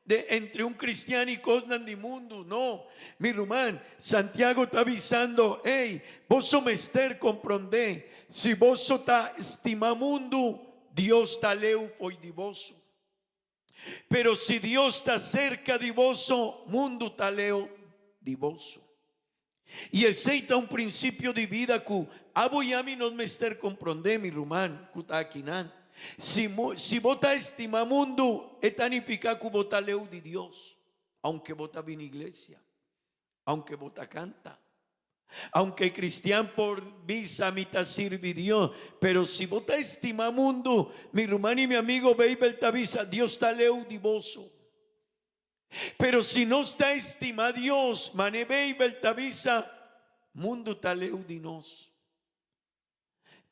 entre un cristiano y cosas del mundo, no. Mi rumán, Santiago está avisando, hey, vos somos mester comprende. Si vos está estima mundo, Dios está leu foi de vos. Pero si Dios está cerca de vos, mundo está leo de vos. Y aceita un principio de vida que aboyami nos mester comprende mi rumán, kutakinan. Si vota estima mundo, etanifica que vota leu de Dios, aunque vota bien iglesia, aunque vota canta. Aunque cristiano por visa mitad sirve Dios, pero si vos te estima mundo, mi hermano y mi amigo Bibel te avisa, Dios está leu divoso. Pero si no está estima Dios, mane Bibel te avisa, mundo está leu di nos.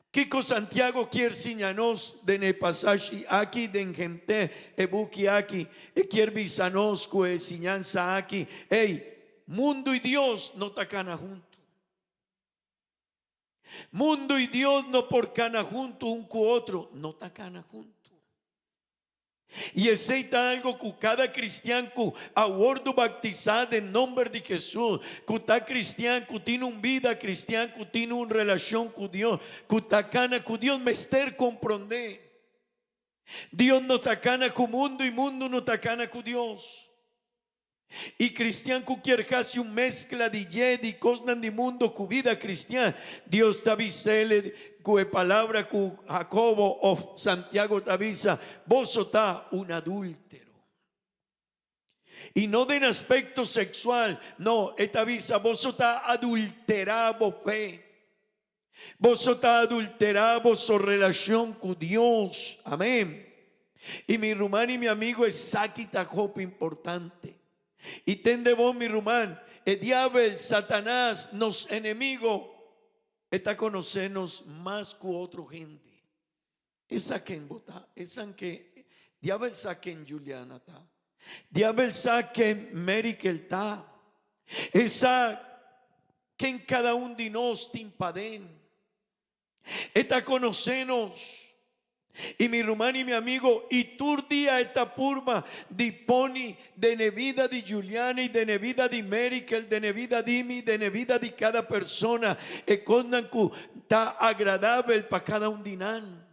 Kiko Santiago quiere enseñarnos de el pasaje aquí de gente ebuki aquí, quiere visanos que enseñanza aquí, hey, mundo y Dios no tacan juntos. Mundo y Dios no por cana junto un cu otro, no ta cana junto. E aceita algo que cada cristiano que abordo batizado em nome de Jesus, que está cristiano, que tem uma vida cristiana, que tem uma relação com Deus, que está cana com Deus, mester compreender. Deus não está cana com o mundo e o mundo não está cana com Deus. E cristiano que quer casi uma mescla de de cosas de mundo com vida cristiana, Deus está avisando com a palavra que Jacobo o Santiago te avisa, vos está un adúltero. Y no de aspecto sexual, no, esta avisa, vos está adulterado fe. Vos está adulterado su relación con Dios. Amén. Y mi hermano y mi amigo es saquita copa importante. Y tende vos mi rumán, el diablo, Satanás, nos enemigo, está conocernos más que otra gente. Esa que en Bogotá, esa que diablo saque en Juliana está, diablo saque en Merikel está, esa que en cada uno de nos timpaden, está conocernos. Y mi hermano y mi amigo, y tu día esta purma de poni, de vida de Juliana y de vida de Merikel, de vida de mí, de vida de cada persona, e condan que está agradable para cada un dinan.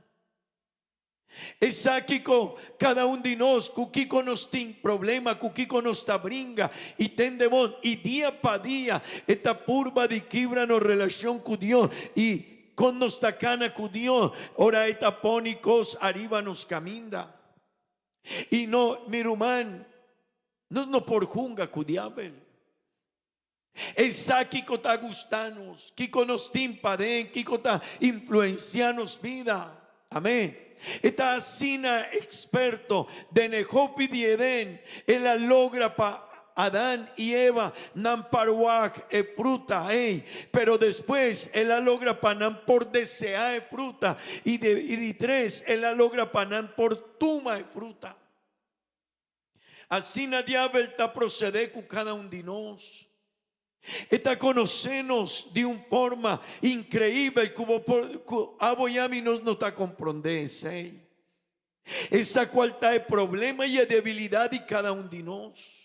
Es aquí con cada un de nos, Kiko nos tiene problema, Kiko nos está bringa, y tendemos, y día para día, esta purma de quibra nos relación con Dios, y con nuestra cana con Dios, ora esta pónicos arriba nos camina. Y no, mi hermano, no por junga con diablo. Es aquí que está gustanos, que nos timpaden, que está influencianos vida. Amén. Esta sina experto de Nehopi de Edén, él logra para Adán y Eva nan parwak e fruta, pero después él la logra panan por desear fruta y de tres él la logra panan por tuma e fruta. Así nadie está proceder con cada uno de nos. Está conocernos de una forma increíble como aboyami nos no está comprendendo. Esa cual está el problema y la debilidad de cada uno de nos.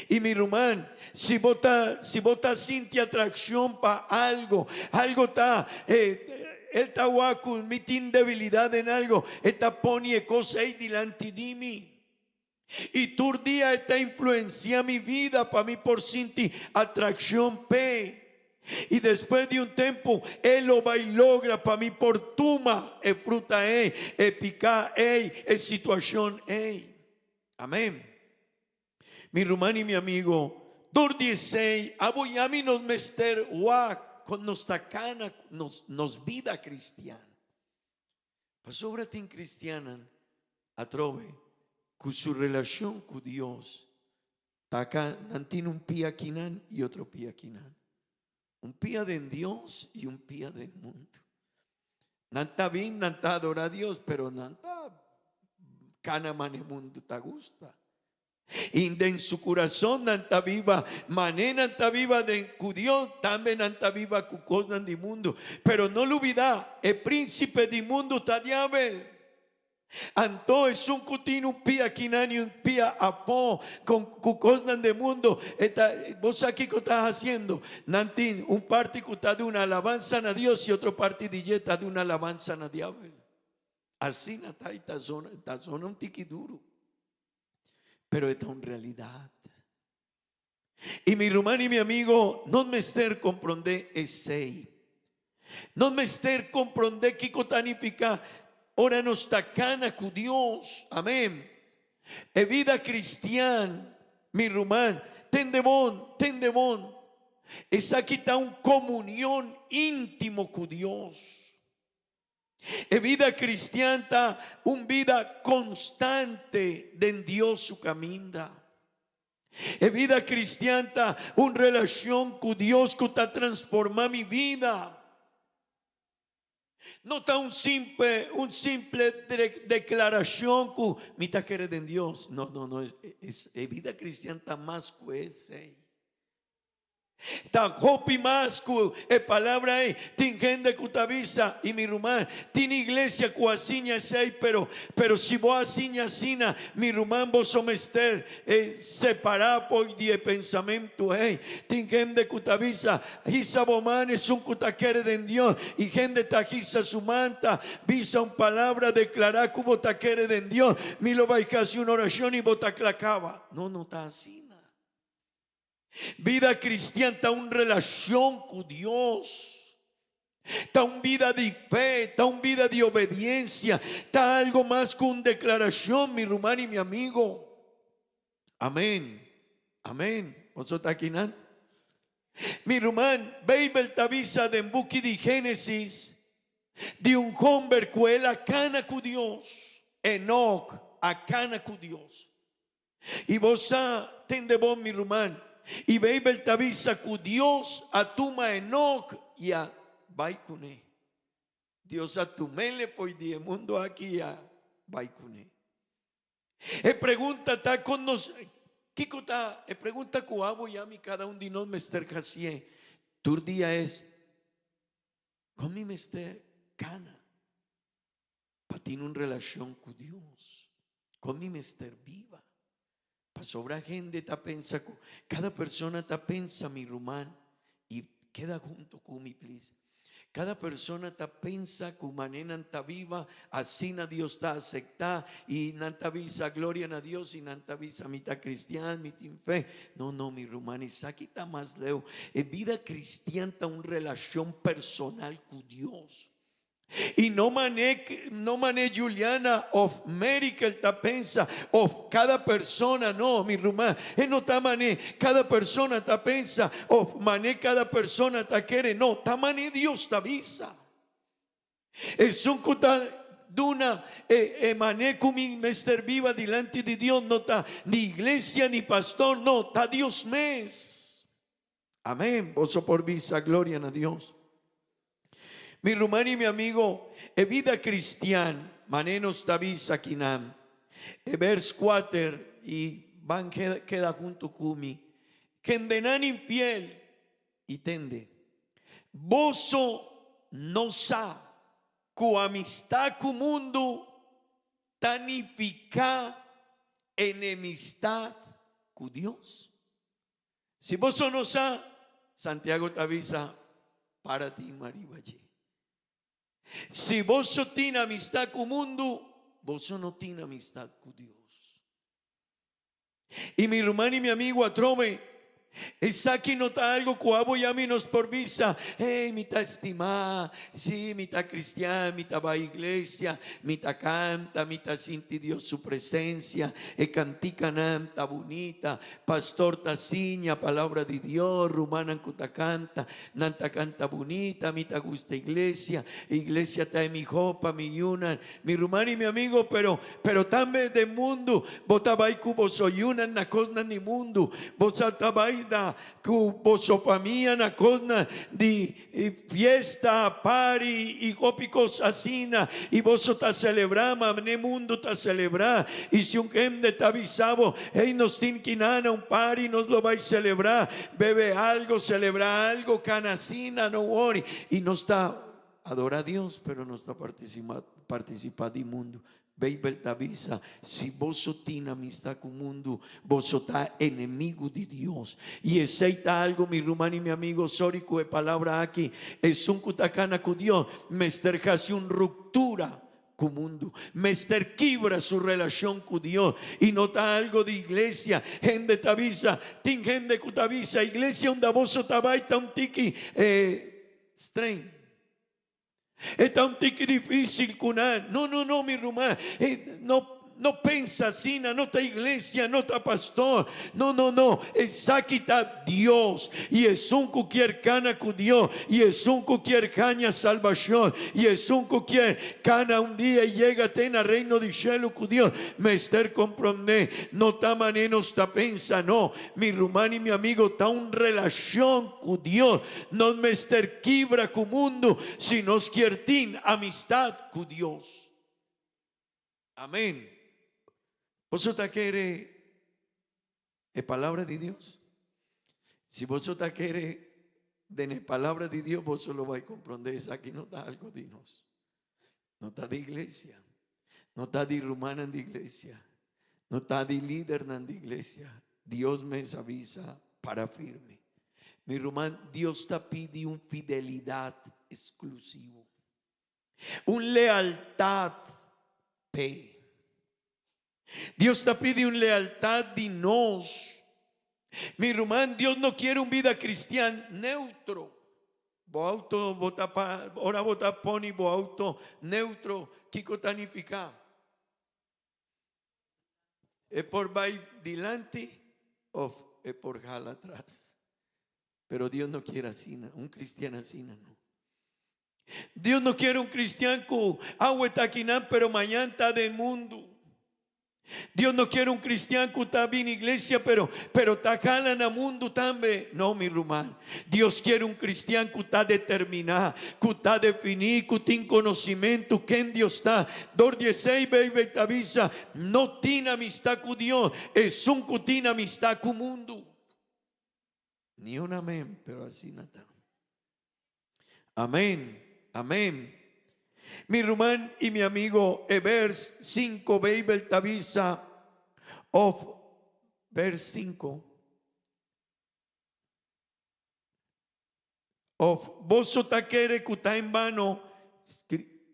Y mi hermano, si vota siente atracción para algo está está guaco, mi tiene debilidad en algo, está pone cosa ahí delante de mí. Y tu día está influencia mi vida para mí por sentir atracción pe. Y después de un tiempo él lo va y logra para mí por tuma e fruta e pica e situación amén. Mi hermano y mi amigo, 16, aboyami nos mester wak con nuestra cana, nos vida cristiana. Pasó tin cristiana atrove con su relación con Dios. Acá tiene un pie aquí y otro pie aquí. Un pie de Dios y un pie del mundo. Nanta bien, nanta adora a Dios, pero nanta cana mane mundo te gusta. Y en su corazón nanta viva, mané nanta viva de Dios, también nanta viva cu cosas del mundo. Pero no lo olvida, el príncipe del mundo está diablo. Anto es un cutino, un pia quinani, un pia apo con cosas del mundo. Vos aquí que estás haciendo, Nantín, un parte que está de una alabanza a Dios y otro parte de está de una alabanza a diablo. Así nata esta zona un tiki duro. Pero esta es una realidad. Y mi hermano y mi amigo, no me ester comprende ese. No me ester comprende que significa ora no está cana con Dios. Amén. E vida cristiana, mi hermano, tendemón. Es aquí está una comunión íntimo con Dios. E vida cristiana está una vida constante de Dios su camina. E vida cristiana está una relación con Dios que está transformando mi vida. No está un simple declaración que me está queriendo en Dios. No, es vida cristiana está más que ese. Ta hopi masku e palabra e tingende kutavisa y mi rumán tin iglesia kuasiña sei pero si vos asiña sina mi rumán vos somester separar por die pensamento tingende kutavisa hisa bomane sun kutakere de Dios y gente tajisa su manta visa un palabra declarar como takere de Dios mi lo vai casi una oración y botaclacaba no está así. Vida cristiana está una relación con Dios, está una vida de fe, está una vida de obediencia, está algo más que una declaración, mi hermano y mi amigo. Amén, amén. ¿Vosotros aquí no? Mi hermano, Bible tavisa de buki de Génesis de un hombre que él acana con Dios, Enoch acana con Dios. Y vos tende vos, mi hermano. Y Bible tavisa que Dios atuma Enoch y a Baikune. Dios atumele por die mundo aquí a Baikune. E pregunta está con nos. Kiko ta e pregunta que abo y a mí cada un de nos mester casie. Tu día es con mi mester cana. Para tener una relación con Dios. Con mi mester viva. Sobra gente ta pensa, cada persona ta pensa mi rumán y queda junto con mi please. Cada persona ta pensa que manera ta viva, así na Dios ta acepta y nanta visa gloria a Dios y nanta visa mi ta cristiano, mi tin fe. No, mi rumán y aquí ta más leo. Vida cristiana ta una relación personal con Dios. Y no mané Juliana of medical ta pensa of cada persona no mi rumá no ta mané cada persona ta pensa of mané cada persona ta quiere no ta mané Dios ta visa es un cuta duna mané kumi mester viva delante de Dios no ta ni iglesia ni pastor no ta Dios mes amén vos por visa gloria a Dios. Mi hermano y mi amigo, vida cristiana, manenos tavisa kinam, vers 4 y van queda junto kumi, kendenan infiel y tende, boso no sa, cu amistad cu mundo, tanifica enemistad cu Dios. Si boso no sa, Santiago tavisa para ti maribaye. Si vos no tienes amistad con el mundo, vos no tienes amistad con Dios. Y mi hermano y mi amigo atrome, es aquí nota algo que abo y a mí nos por visa. Mi ta estimada, sí, mi ta cristiana, mi ta va a iglesia, mi ta canta, mi ta siente Dios su presencia, cantica nanta bonita, pastor ta ciña, palabra de Dios, rumana cuta canta, nanta canta bonita, mi ta gusta iglesia ta mi jopa, mi yunan, mi rumano y mi amigo, pero también de mundo, bota vai cubo soy yunan na cosna ni mundo, bota tabai da cuboso familia na cosna di fiesta pari y copicos asina y vos ta celebrama ne mundo ta celebrar y si un gente ta avisado hey nos tinquinana un pari nos lo vais a celebrar bebe algo celebra algo canasina no worry y no está adora a Dios pero no está participa di mundo. Bible tavisa, si vos tienes amistad con el mundo, vos sos enemigo de Dios. Y aceita algo, mi hermano y mi amigo, sórico de palabra aquí, es un cutacana con Dios, mester casi una ruptura con el mundo, mester quibra su relación con Dios. Y nota algo de iglesia, gente tavisa, tin gente cutavisa, iglesia donde vos tabaita un tiki, strain. Está un tique difícil cunar. No, mi rumá. No pensa así, no está iglesia, no está pastor. No. Es aquí está Dios. Y es un cualquier cana con Dios. Y es un cualquier caña salvación. Y es un cualquier cana un día y llega a tener reino de cielo con Dios. Mester comprende. No está maneno, está pensa. No, mi rumán y mi amigo está una relación con Dios. No mester quibra con mundo. Sino quiertin amistad con Dios. Amén. ¿Vosotros quiere la palabra de Dios? Si vosotros queréis de la palabra de Dios, vos solo vais a comprender. Aquí no está algo de nos. No está de iglesia. No está de rumana en la iglesia. No está de líder en la iglesia. Dios me avisa para firme. Mi hermano, Dios te pide una fidelidad exclusiva. Una lealtad pe. Dios te pide una lealtad de nos. Mi hermano, Dios no quiere una vida cristiana neutro. Ahora vota poni bo auto neutro. Kiko tanifica. Es por vai delante o es por jala atrás. Pero Dios no quiere así, un cristiano así, no. Dios no quiere un cristiano que agua está aquí, pero mañana está del mundo. Dios no quiere un cristiano que está bien en iglesia, pero está jala en el mundo también. No, mi hermano. Dios quiere un cristiano que está determinado, que está definido, que tiene conocimiento quién Dios está. 16 baby te avisa, no tiene amistad con Dios, es un que tiene amistad con el mundo. Ni un amén, pero así no está. Amén, amén. Mi hermano y mi amigo, vers 5, Bible te avisa, of vers 5. Of vos te quiere que está en vano,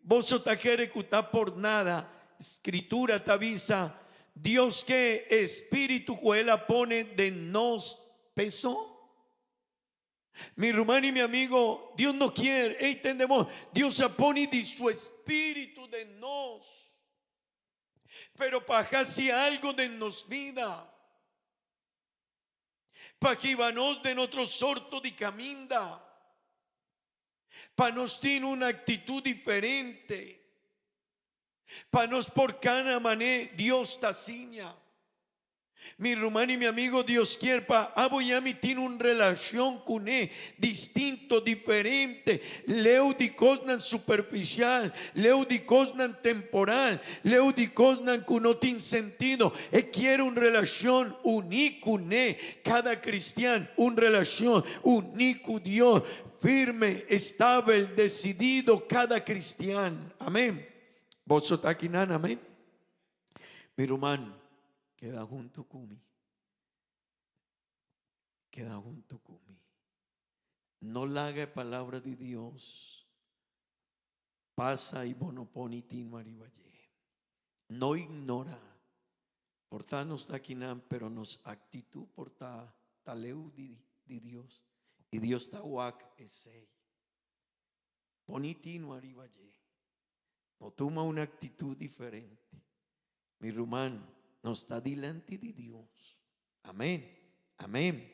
vos te quiere que está por nada. Escritura te avisa, Dios que espíritu que él pone de nos peso. Mi hermano y mi amigo, Dios no quiere, entendemos, Dios se pone de su espíritu de nos, pero para casi algo de nos vida, para que íbamos de nuestro sorto de caminda, para nos tener una actitud diferente, para nos por cada manera Dios te ciña. Mi hermano y mi amigo, Dios quiere para Aboyami tiene una relación con él distinto, diferente. Leo de cosas superficial, leo de cosas temporal, leo de cosas que no tiene sentido. Él quiere una relación única con él. Cada cristiano, una relación única con Dios, firme, estable, decidido. Cada cristiano, amén. ¿Vos estás aquí, amén? Mi hermano, queda junto conmigo. Queda junto conmigo. No la haga palabra de Dios. Pasa y bonoponi tino arribaye. No ignora. Porta no está aquí, pero nos actitud porta taleu de Dios. Y Dios está guac ese. Ponitino arribaye. No toma una actitud diferente. Mi hermano, no está delante de Dios. Amén, amén.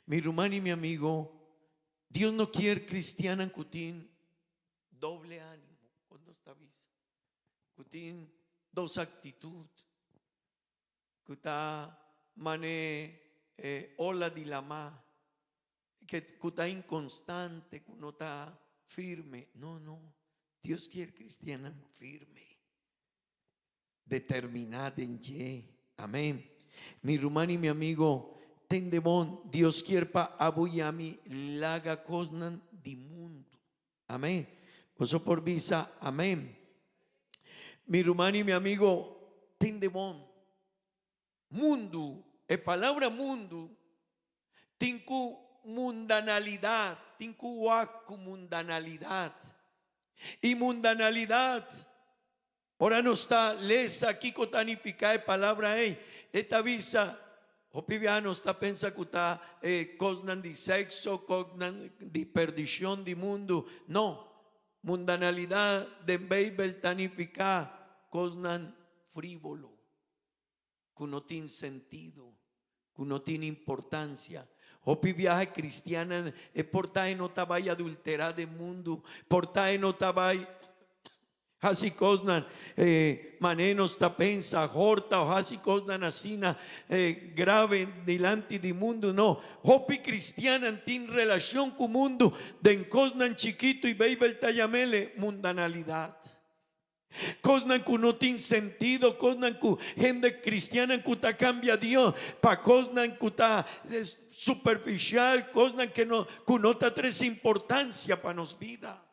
Mi hermano y mi amigo, Dios no quiere cristiana en cutín doble ánimo. Cuando está visa, cutín dos actitudes. Cuta mane ola di la ma, que cuta inconstante, que no está firme. No. Dios quiere cristiana firme, determinada en ye. Amén. Mi hermano y mi amigo, tendemón, Dios quiere pa abuyami laga cosnan di mundo. Amén. Eso por visa, amén. Mi hermano y mi amigo, tendemón, mundo, palabra mundo, tinku mundanalidad, tinku waku mundanalidad. Y mundanalidad, ahora no está lesa aquí cotanificada de palabra esta visa. Opiviano está pensando que está cosnan de sexo, cosnan de perdición de mundo. No, mundanalidad de Bible tanificada, cosnan frívolo, que no tiene sentido, que no tiene importancia. Hopi viaje cristiana es portaje no tabay adulterada de mundo, portaje no tabay así cosnan manenos ta pensa horta o así cosnan asina grave delante de mundo. No, hopi cristiana tiene relación con mundo de cosnan chiquito y baby el tallamele mundanalidad. Cosnan que no tiene sentido, cosnan que gente cristiana que ta cambia Dios, pa cosnan que ta superficial, cosnan que no ta tres importancia para nos vida.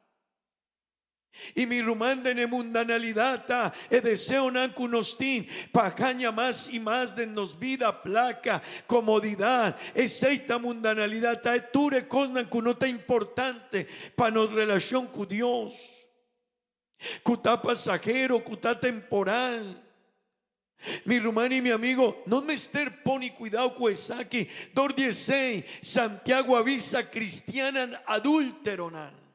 Y mi rumán de mundanalidad ta e deseo nan kunostin pa caña más y más de nos vida, placa, comodidad, esta mundanalidad ta ture cosnan que no ta importante para nos relación con Dios. Cutá pasajero, cutá temporal. Mi hermano y mi amigo, no me ester poni cuidado con esa aquí. 2:16, Santiago avisa cristiana adúlteronan.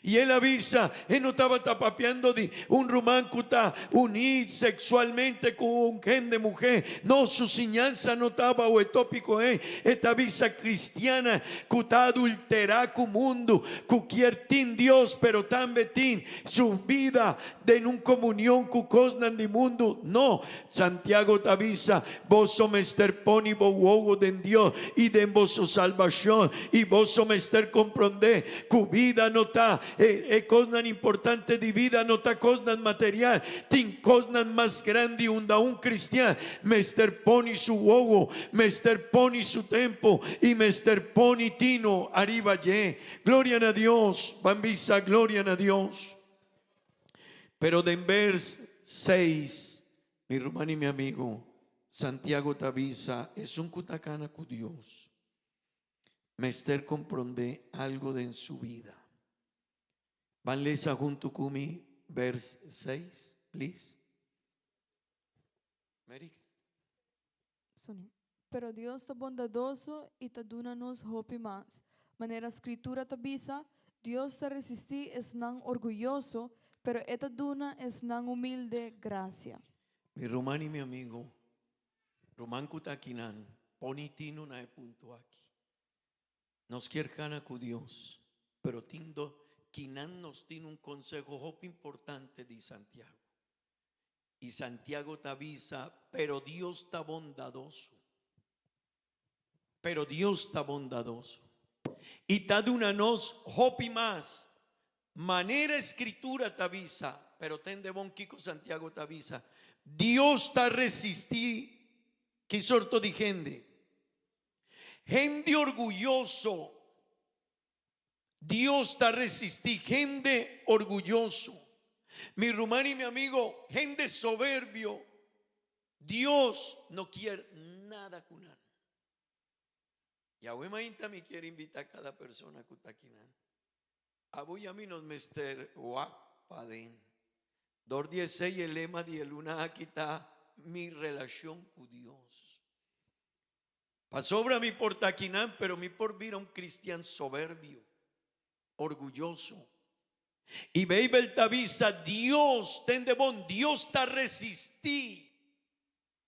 Y él avisa, él no estaba tapapeando de un rumán que está unido sexualmente con un gen de mujer. No, su enseñanza no estaba o etópico, esta avisa cristiana que está adulterada con mundo, que quiere tin Dios, pero también tin su vida de en un comunión con cosas de mundo. No, Santiago te avisa, vos somester poni bowogo de Dios y de vos su salvación, y vos somester comprender que vida no está cosas importantes de vida, no está cosas material, tin cosas más grande un cristiano, mester poni su wogo, mester poni su tempo y mester poni tino arriba ye. Gloria a Dios, bambisa, gloria a Dios. Pero de en vers 6, mi hermano y mi amigo, Santiago te avisa, es un cutacana con Dios, mester comprende algo de en su vida. Van lesa junto con mi vers 6, please. Mary. Pero Dios está bondadoso y te dona-nos hope más. Maneira a escritura te avisa, Dios te resistí es nan orgulloso, pero esta duna es nan humilde gracia. Mi román y mi amigo, Román Kutakinan, ponitino na punto aquí. Nos quiere cana con Dios, pero tindo Kinan nos tiene un consejo importante de Santiago. Y Santiago te avisa, pero Dios está bondadoso. Pero Dios está bondadoso. Y te da una nos hopi más. Manera escritura te avisa, pero ten de bon Kiko Santiago te avisa. Dios está resistí. ¿Qué sorto de gente? Gente orgulloso. Dios está resistí, gente orgulloso. Mi rumán y mi amigo, gente soberbio. Dios no quiere nada con él. Y a Mainta me quiere invitar a cada persona que está aquí. A voy a mí nos mester guapaden. 2:16 el lema de luna aquí está mi relación con Dios. Pasobra mi por taquinán, pero mi por vir a un cristiano soberbio, orgulloso. Y Beibel te avisa, Dios, ten de bon, Dios te resistí.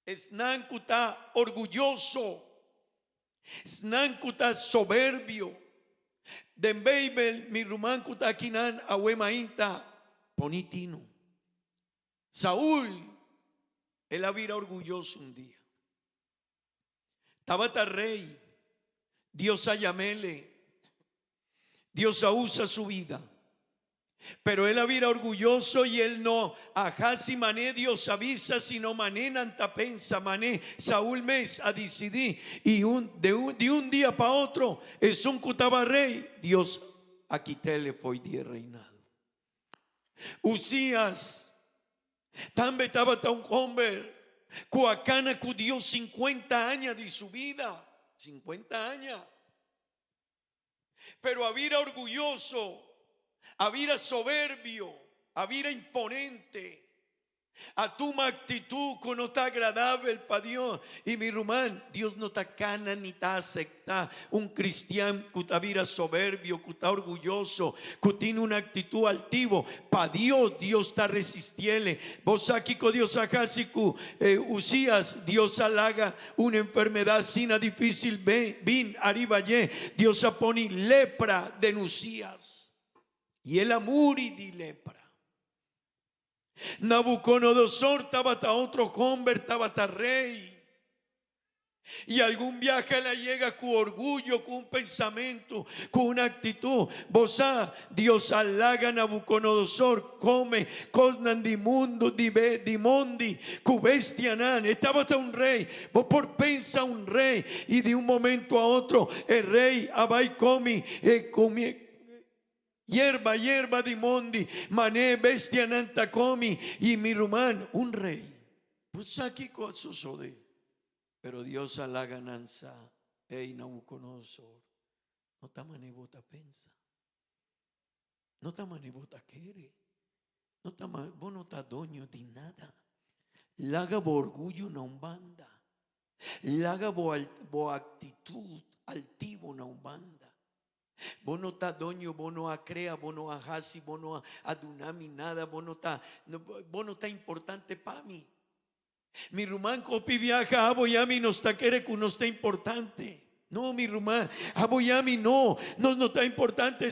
Snanku está orgulloso. Snanku está soberbio. Den Beibel, mi rumanku ta kinan, ahuemainta, ponitino. Saúl, él había orgulloso un día. Tabata rey, Dios a llamele, Dios usa su vida. Pero él había orgulloso y él no, ajá si mané Dios avisa, sino mané nanta pensa, mané Saúl mes a decidir. Y de un día para otro, es un cutaba rey, Dios aquí te le fue día reinado. Usías, también estaba un hombre, cuacana que dio 50 años de su vida, 50 años. Pero había orgulloso, había soberbio, había imponente. A tu actitud que no está agradable para Dios. Y mi rumán, Dios no te cana ni te acepta un cristiano que está soberbio, que está orgulloso, que tiene una actitud altivo. Para Dios, Dios está resistiendo. Vos aquí con Dios acá, si Usías, Dios halaga una enfermedad sin difícil, bin arriba ye, Dios pone lepra de Usías. Y él amuri di lepra. Nabucodonosor estaba otro hombre, estaba rey. Y algún viaje la llega con orgullo, con un pensamiento, con una actitud. Vos Dios alaga Nabucodonosor, come, cosnan di mundo, di mondi, cubestianan. Estaba hasta un rey. Vos por pensa un rey. Y de un momento a otro, el rey abai comi, hierba di mondi, mané, bestia nanta comi. Y mi rumán, un rey. Pues aquí cosas de. Pero Dios a la gananza, Nabucodonosor, no te manebota pensa, no te manebota quiere, vos no te dueño de nada, laga bo orgullo na umbanda, laga bo actitud altivo na umbanda, vos no te dueño, vos no a crea, vos no a hasi, vos no a dunami nada, vos no está importante para mí. Mi rumán copi viaja a Boyami no está quiere que no está importante. No, mi rumán, a Boyami no está importante.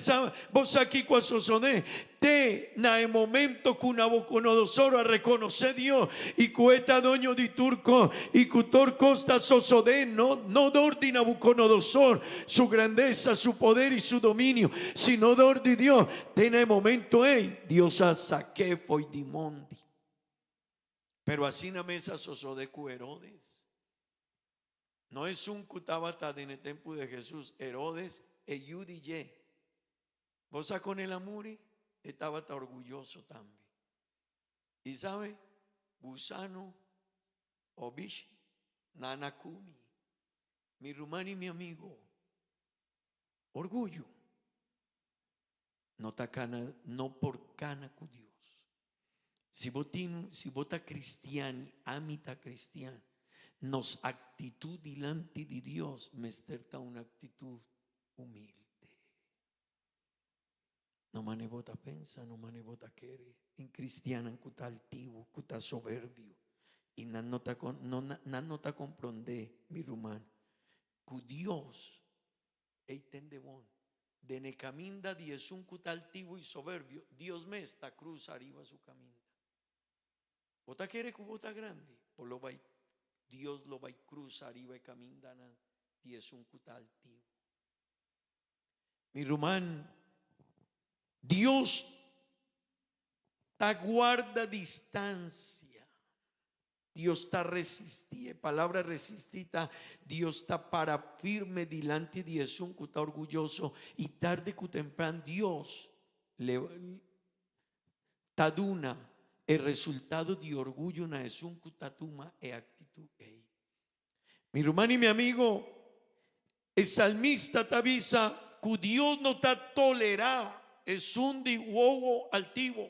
Vos aquí cuando sosone te na el momento que Nabucodonosor a reconocer Dios y cueta doño di turco y cutor costa sosode no dor di Nabucodonosor su grandeza, su poder y su dominio, sino dor di Dios. Te na el momento Dios a saque foi di mondi. Pero así na mesa sosode cu Herodes. No es un cutabata en el templo de Jesús. Herodes e Yudiye. Vos con el amuri estaba tan orgulloso también. Y sabe, gusano, obishi, nanakumi, mi rumán y mi amigo. Orgullo. No por cana cu Dios. Si vos estás cristiano, amita cristiano, nos actitud delante de Dios me esterta una actitud humilde. No mane vota pensa, no mane vota quiere. En cristiana cuta altivo, cuta soberbio. Y no ta comprende mi rumán. Cu Dios eitende bon. De ne caminda dies un cuta altivo y soberbio. Dios me está cruz arriba su camino. Vota quiere que vota grande, o Dios lo va a cruzar arriba y camina y es un cuta altivo. Mi rumán, Dios te guarda distancia. Dios está resistida, palabra resistida. Dios está para firme delante de Jesús, que está orgulloso y tarde que temprano Dios le taduna. El resultado de orgullo na es un cutatuma e actitud. Mi hermano y mi amigo, el salmista te avisa que Dios no te tolerará es un di uovo altivo.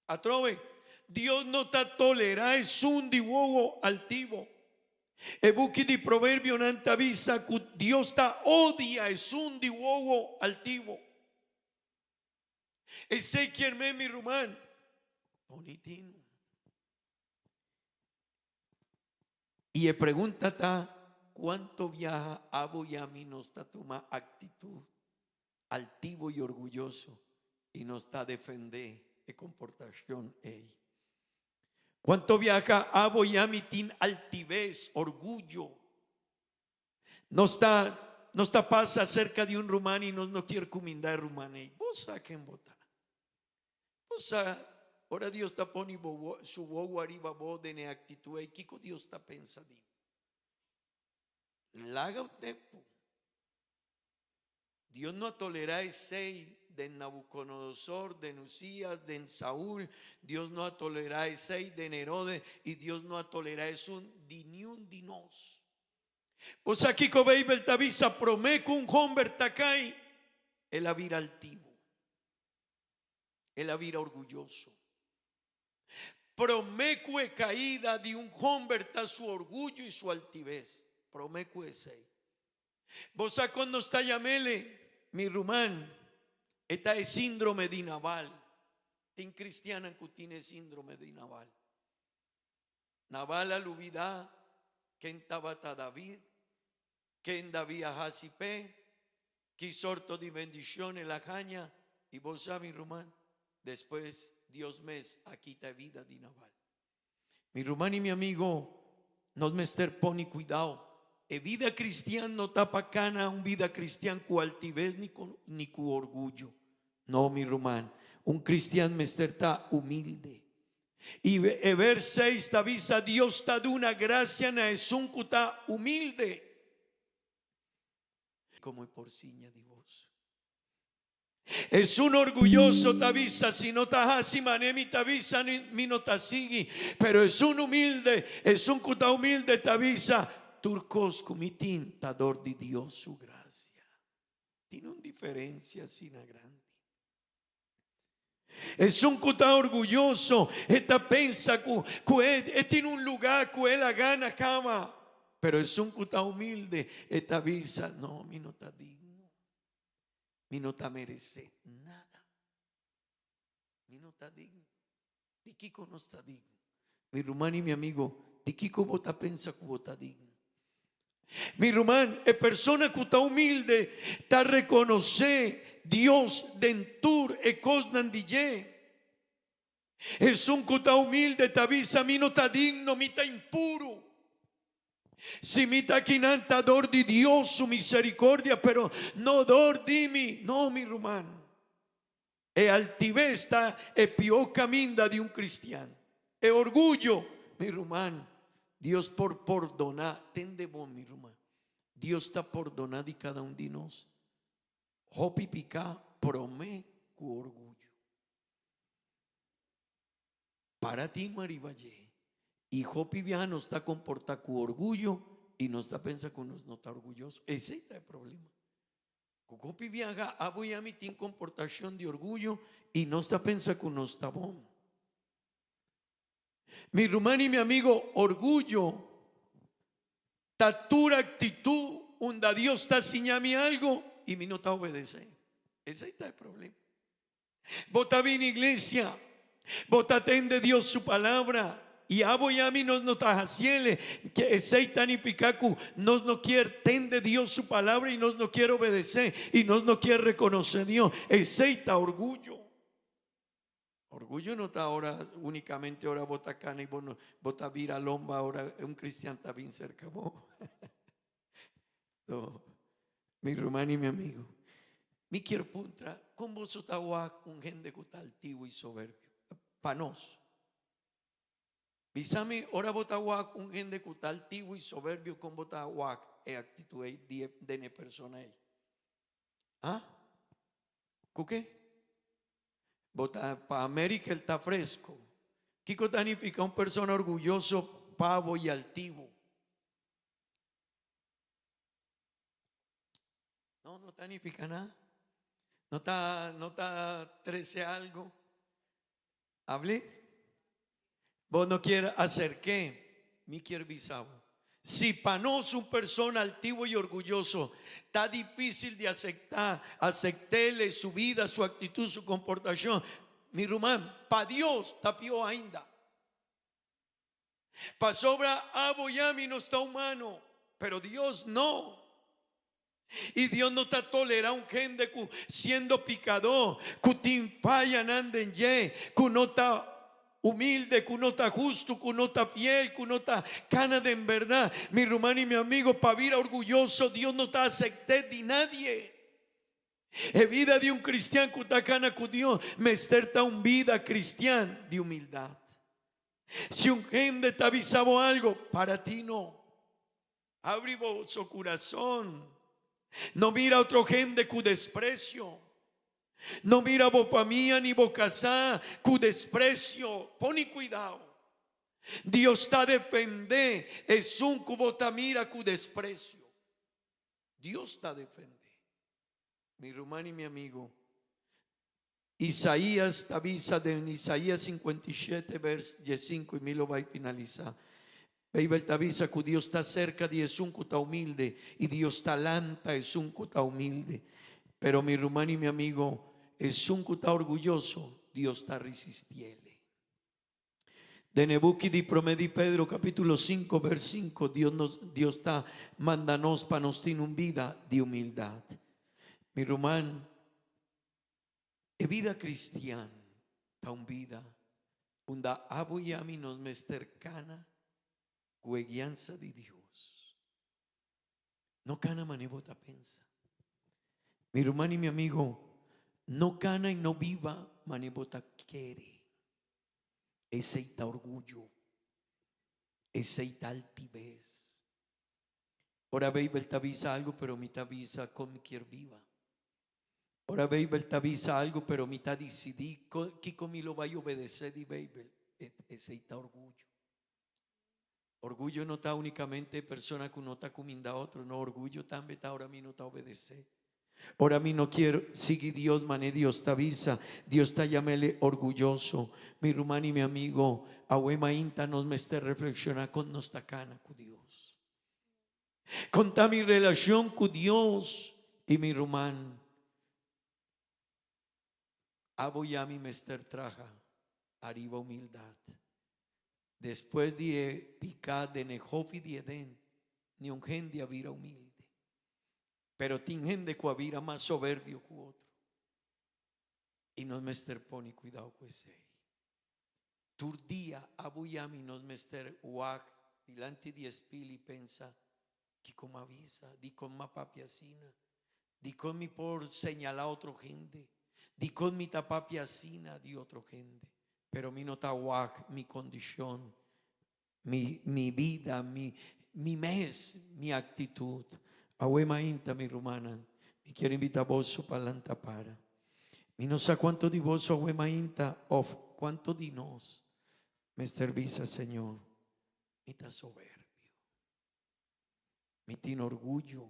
Atrove, Dios no te tolerará es un di uovo altivo. E buchi di proverbio non te avisa que Dios te odia es un di uovo altivo. E sei quien me mi rumán. Bonitino. Y le pregunta cuánto viaja Abo y a mí nos está toma actitud altivo y orgulloso y nos está defender de comportación. Cuánto viaja Abo y a mí tin altivez, orgullo. No está pasa cerca de un rumano y no quiere comindar rumano. Vos saquen votar. Vos ahora Dios está poniendo su bogo arriba de actitud. ¿Qué Dios está pensando? Laga un tiempo. Dios no tolera ese de Nabucodonosor, de Nusías, de Saúl. Dios no tolera ese de Herodes. Y Dios no tolera eso de ni un de nos. Pues aquí como el tavisa promeco un hombre tacay. El avira altivo. El avira orgulloso. Promecue caída de un hombre su orgullo y su altivez. Promecue ese. Vos cuando está llamele, mi rumán, esta es síndrome de Naval. Tin cristiana que tiene síndrome de Naval. Naval alubida, que en tabata David, que en David a Jasipe, que sorto de bendiciones la caña, y vos sabes, mi rumán, después Dios me quita vida de Naval. Mi rumán y mi amigo, nos mester poni cuidado. E vida cristiana no está bacana, un vida cristiana cu altivez ni cu orgullo. No, mi román, un cristiano mester está humilde. Y ver 6 avisa Dios está de una gracia na es un cuta humilde. Como por siña de vos. Es un orgulloso tavisa, si no tajasi manemi tavisa mi no tasigi, pero es un humilde, es un cuta humilde tavisa, turcos comitín tador de Dios su gracia. Tiene una diferencia sin grande. Es un cuta orgulloso, esta pensa que tiene un lugar que él la gana cama, pero es un cuta humilde, esta visa, no, mi no está digno, mi no está merece nada, mi no está digno, de Kiko no está digno, mi rumán y mi amigo, de Kiko vota pensa que vota digno. Mi rumán, es persona que está humilde, está reconocer Dios dentur e cosnan dije. Es un que está humilde, te avisa, mi no está digno, mi está impuro. Si mi está quinanta dor de Dios su misericordia, pero no dor di mi, no mi rumán. E altivez está e pio caminda de un cristiano. E orgullo, mi rumán. Dios por perdonar, tende bon mi rumán. Dios está perdonando de cada uno de nosotros. Hopi pica promé cu orgullo. Para ti Marivalle. Y Hopi viaja no está comporta cu orgullo y no está pensa que uno no está orgulloso. Ese es el problema. Hopi viaja a voy a mi tin comportación de orgullo y no está pensa que uno está bon. Mi rumán y mi amigo, orgullo, tatura actitud, donde Dios está enseñando algo y mi no está obedeciendo. Ese está el problema. Vota bien iglesia, vota atende Dios su palabra. Y abo y a mí nos está haciendo que ese tanificacu nos no quiere tende Dios su palabra y nos no quiere obedecer y nos no quiere reconocer Dios. Ese está orgullo. Orgullo no está ahora únicamente ahora bota cana y bota vira lomba ahora un cristiano está bien cerca vos. No, mi rumán y mi amigo. Mi quiero puntra con vos está un gente que está altivo y soberbio. Panos. Bisami ora bota un gente que está altivo y soberbio con bota e actitud de ne persona ahí. ¿Ah? ¿Qué? Para América él está fresco. Kiko significa un persona orgulloso, pavo y altivo. No significa nada. No está 13 algo. ¿Hablé? Vos no quieres hacer qué. Mi quiere bisabo. Si para nosotros un persona altivo y orgulloso está difícil de aceptarle su vida, su actitud, su comportación. Mi rumán, para Dios está peor ainda. Para sobra abo y a mí no está humano, pero Dios no. Y Dios no está tolerando un gente siendo picador, que te fallan anden ye, que no está humilde, que no está justo, que no está fiel, que no está cana de en verdad. Mi rumán y mi amigo, para vivir orgulloso, Dios no está aceptando de nadie. Es vida de un cristiano que está cana con Dios, me está un vida cristiana de humildad. Si un gente te avisaba algo, para ti no. Abre vos su corazón. No mira a otro gente con desprecio. No mira boca mía ni boca sa con desprecio. Pon cuidado. Dios está defender. Es un cubota mira con desprecio. Dios está defender. Mi rumán y mi amigo. Isaías avisa de Isaías 57 verso 5 y me lo va a finalizar. Bibel te avisa que Dios está cerca de es un que está humilde y Dios está lanta es un que está humilde. Pero mi rumán y mi amigo es un que está orgulloso, Dios está resistiendo. De Nebuki di promedi Pedro capítulo 5 verso 5 Dios está mándanos para nos tener una vida de humildad. Mi rumán, es vida cristiana, está una vida donde abo y a mí nos me cercana guianza di Dios. No cana manebota pensa. Mi hermano y mi amigo, no cana y no viva manebota quiere. Ese está orgullo. Ese está altivez. Ora Babel te avisa algo, pero mi te avisa come quier viva. Ora Babel te avisa algo, pero mi te decidí que come lo va a obedecer di Babel. Ese está orgullo. Orgullo no está únicamente persona que no está comiendo a otro, no, orgullo también está ahora a mí no está obedecer. Ahora a mí no quiero, sigue Dios, mané, Dios te avisa, Dios te llamele orgulloso. Mi hermano y mi amigo, ahuema inta nos me esté reflexionando con nuestra cana con Dios. Conta mi relación con Dios y mi hermano. Aboyami me esté traja, arriba humildad. Después de picar de Nejofi de Edén, ni un gente avira humilde. Pero tin gente que avira más soberbio que otro. Y nos mester pone cuidado con ese. Turdía abuyami nos mester uak delante de espili pensa que como avisa, di con ma papiacina, di con mi por señalar a otro gente, di con mi tapapiacina di otro gente. Pero mi nota uak, mi condición, mi vida, mi mes, mi actitud. Ahuema inta mi rumana, mi quiero invitar a vos para l'antapara. Mi no sa cuánto di vos ahuema inta, of cuánto di nos, me servisa Señor, mi ta soberbio, mi tin orgullo,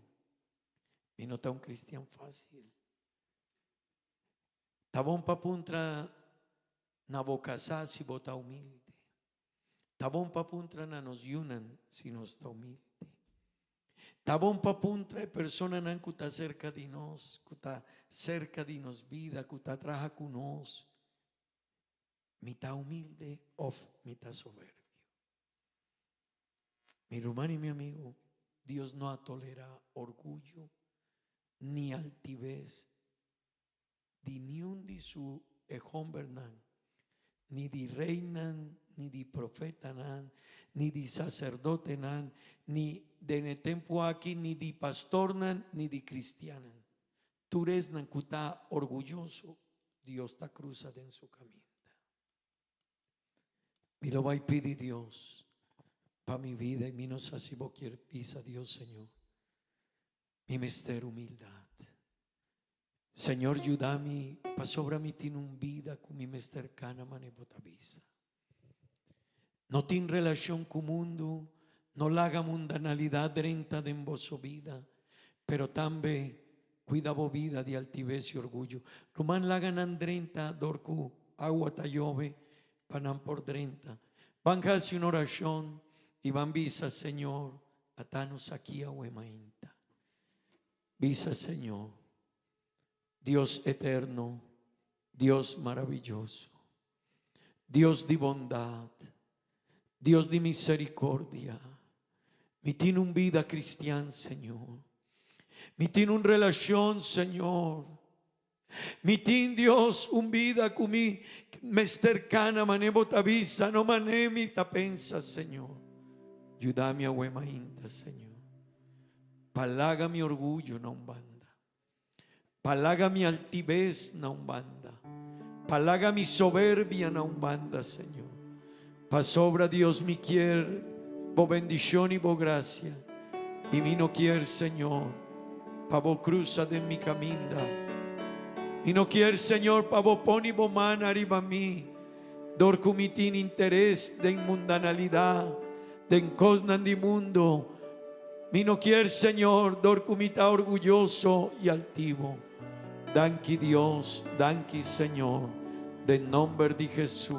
mi no ta un cristiano fácil. Tabón pa puntra na bocasá si bota humilde. Tabón pa puntra na nos yunan si nos está humilde. Tabón pa puntra persona nan que está cerca de nos, que está cerca de nos vida, que está traja con nos. Mitad humilde o mitad soberbio. Mi hermano y mi amigo, Dios no tolera orgullo ni altivez di ni un di su ejón bernan, ni di reinan, ni di profeta nan, ni di sacerdote nan, ni de tempo aquí, ni di pastor nan, ni di cristianan. Tú eres nan que está orgulloso, Dios te cruza en su camino. Me lo va a pedir Dios para mi vida y mi no sé si vos quieres pisa Dios Señor. Mi mister humildad. Señor, ayúdame para sobra mi tiene un vida con mi mister cana mane botavisa. No tiene relación con mundo, no la haga mundanalidad renta de en vos vida, pero también cuida vos vida de altivez y orgullo. Román la ganan drenta dorcu agua tallove panan por drenta. Van a hacer una oración y van visa Señor atanos aquí a huemainta. Visa Señor, Dios eterno, Dios maravilloso, Dios de bondad, Dios de misericordia. Mi tiene un vida cristiana, Señor. Mi tiene una relación, Señor. Mi tiene Dios un vida con mi mestercana mané botavisa, no mané mi tapensa, Señor. Ayúdame a huemainta, Señor. Palaga mi orgullo, no banda. Palaga mi altivez, no banda. Palaga mi soberbia, no banda, Señor. Pa sobra Dios mi quiere, bo bendición y bo gracia. Y mi no quiere, Señor, pa bo cruza de mi caminda. Y no quiere, Señor, pa bo poni bo man arriba mí. Dor cumitín interés de inmundanalidad, de encosnan de mundo. Mi no quiere, Señor, dor cumita orgulloso y altivo. Danki Dios, danki Señor, de nombre de Jesús.